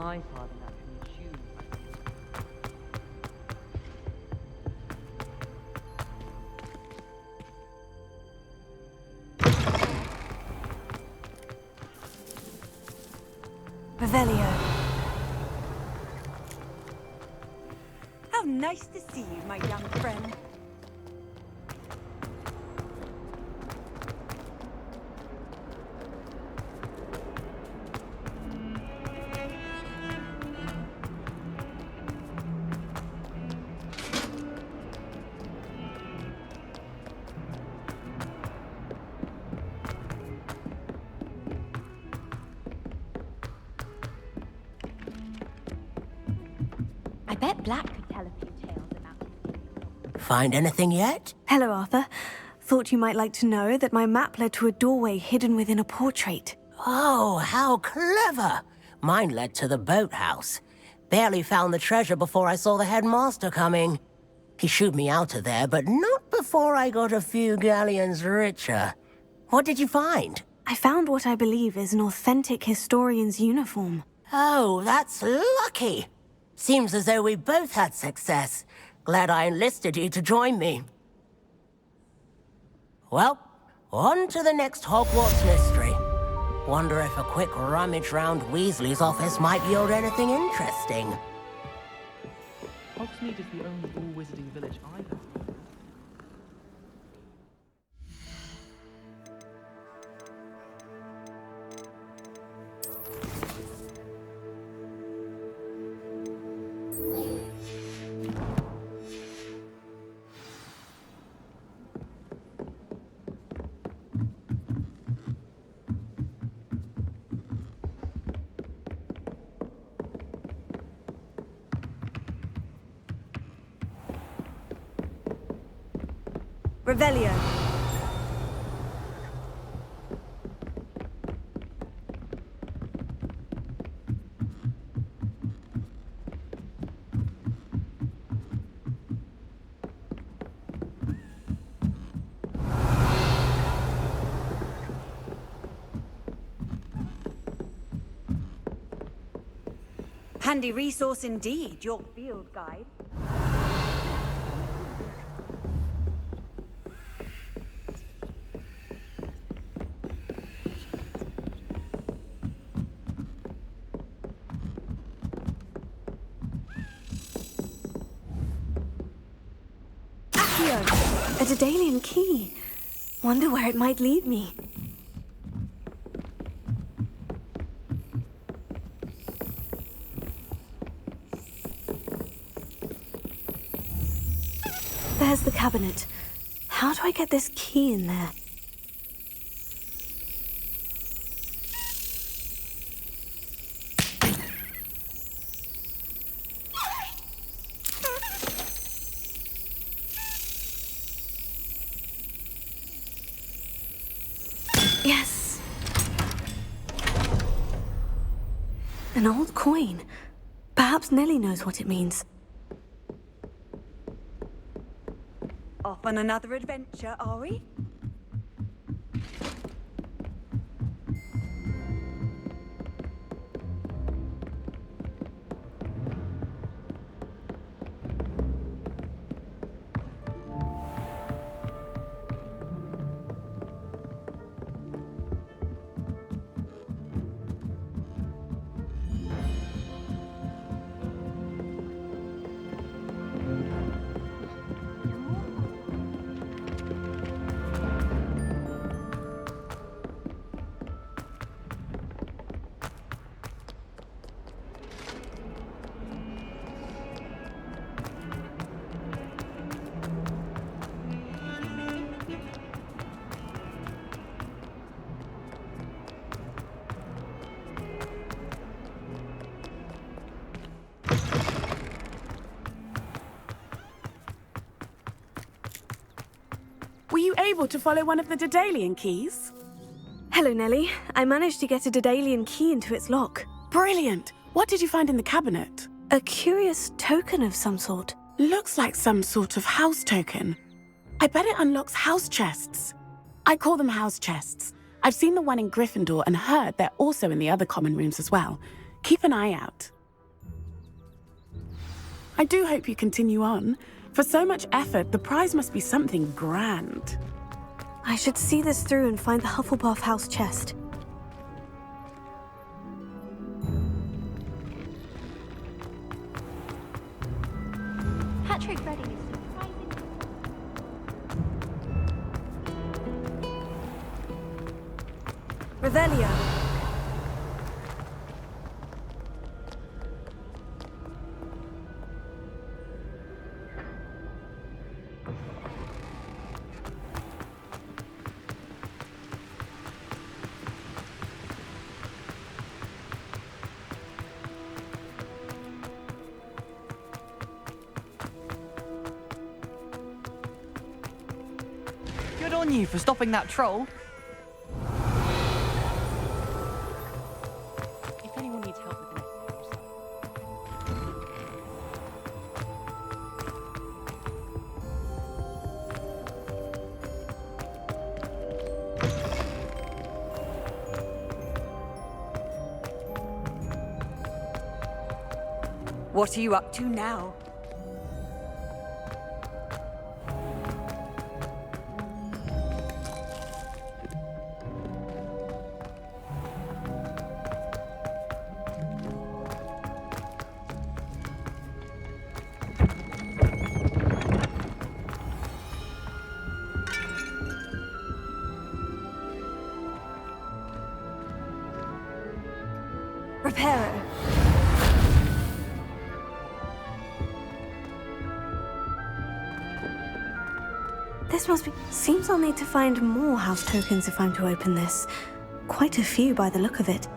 my father naturally assumed. Revelio. How nice to see you, my young friend. I bet Black could tell a few tales about. Find anything yet? Hello, Arthur. Thought you might like to know that my map led to a doorway hidden within a portrait. Oh, how clever! Mine led to the boathouse. Barely found the treasure before I saw the headmaster coming. He shooed me out of there, but not before I got a few galleons richer. What did you find? I found what I believe is an authentic historian's uniform. Oh, that's lucky. Seems as though we both had success. Glad I enlisted you to join me. Well, on to the next Hogwarts mystery. Wonder if a quick rummage round Weasley's office might yield anything interesting. Hogsmeade is the only all-wizarding village I know. Revelio. Handy resource indeed, your field guide. A Daedalian key. Wonder where it might lead me. There's the cabinet. How do I get this key in there? Yes. An old coin. Perhaps Nellie knows what it means. Off on another adventure, are we? Were you able to follow one of the Daedalian keys? Hello, Nellie. I managed to get a Daedalian key into its lock. Brilliant! What did you find in the cabinet? A curious token of some sort. Looks like some sort of house token. I bet it unlocks house chests. I call them house chests. I've seen the one in Gryffindor and heard they're also in the other common rooms as well. Keep an eye out. I do hope you continue on. For so much effort, the prize must be something grand. I should see this through and find the Hufflepuff house chest. Patrick Redding is surprising. Revelio. Good on you for stopping that troll. If anyone needs help with the What are you up to now? Reparo. This must be... Seems I'll need to find more house tokens if I'm to open this. Quite a few by the look of it.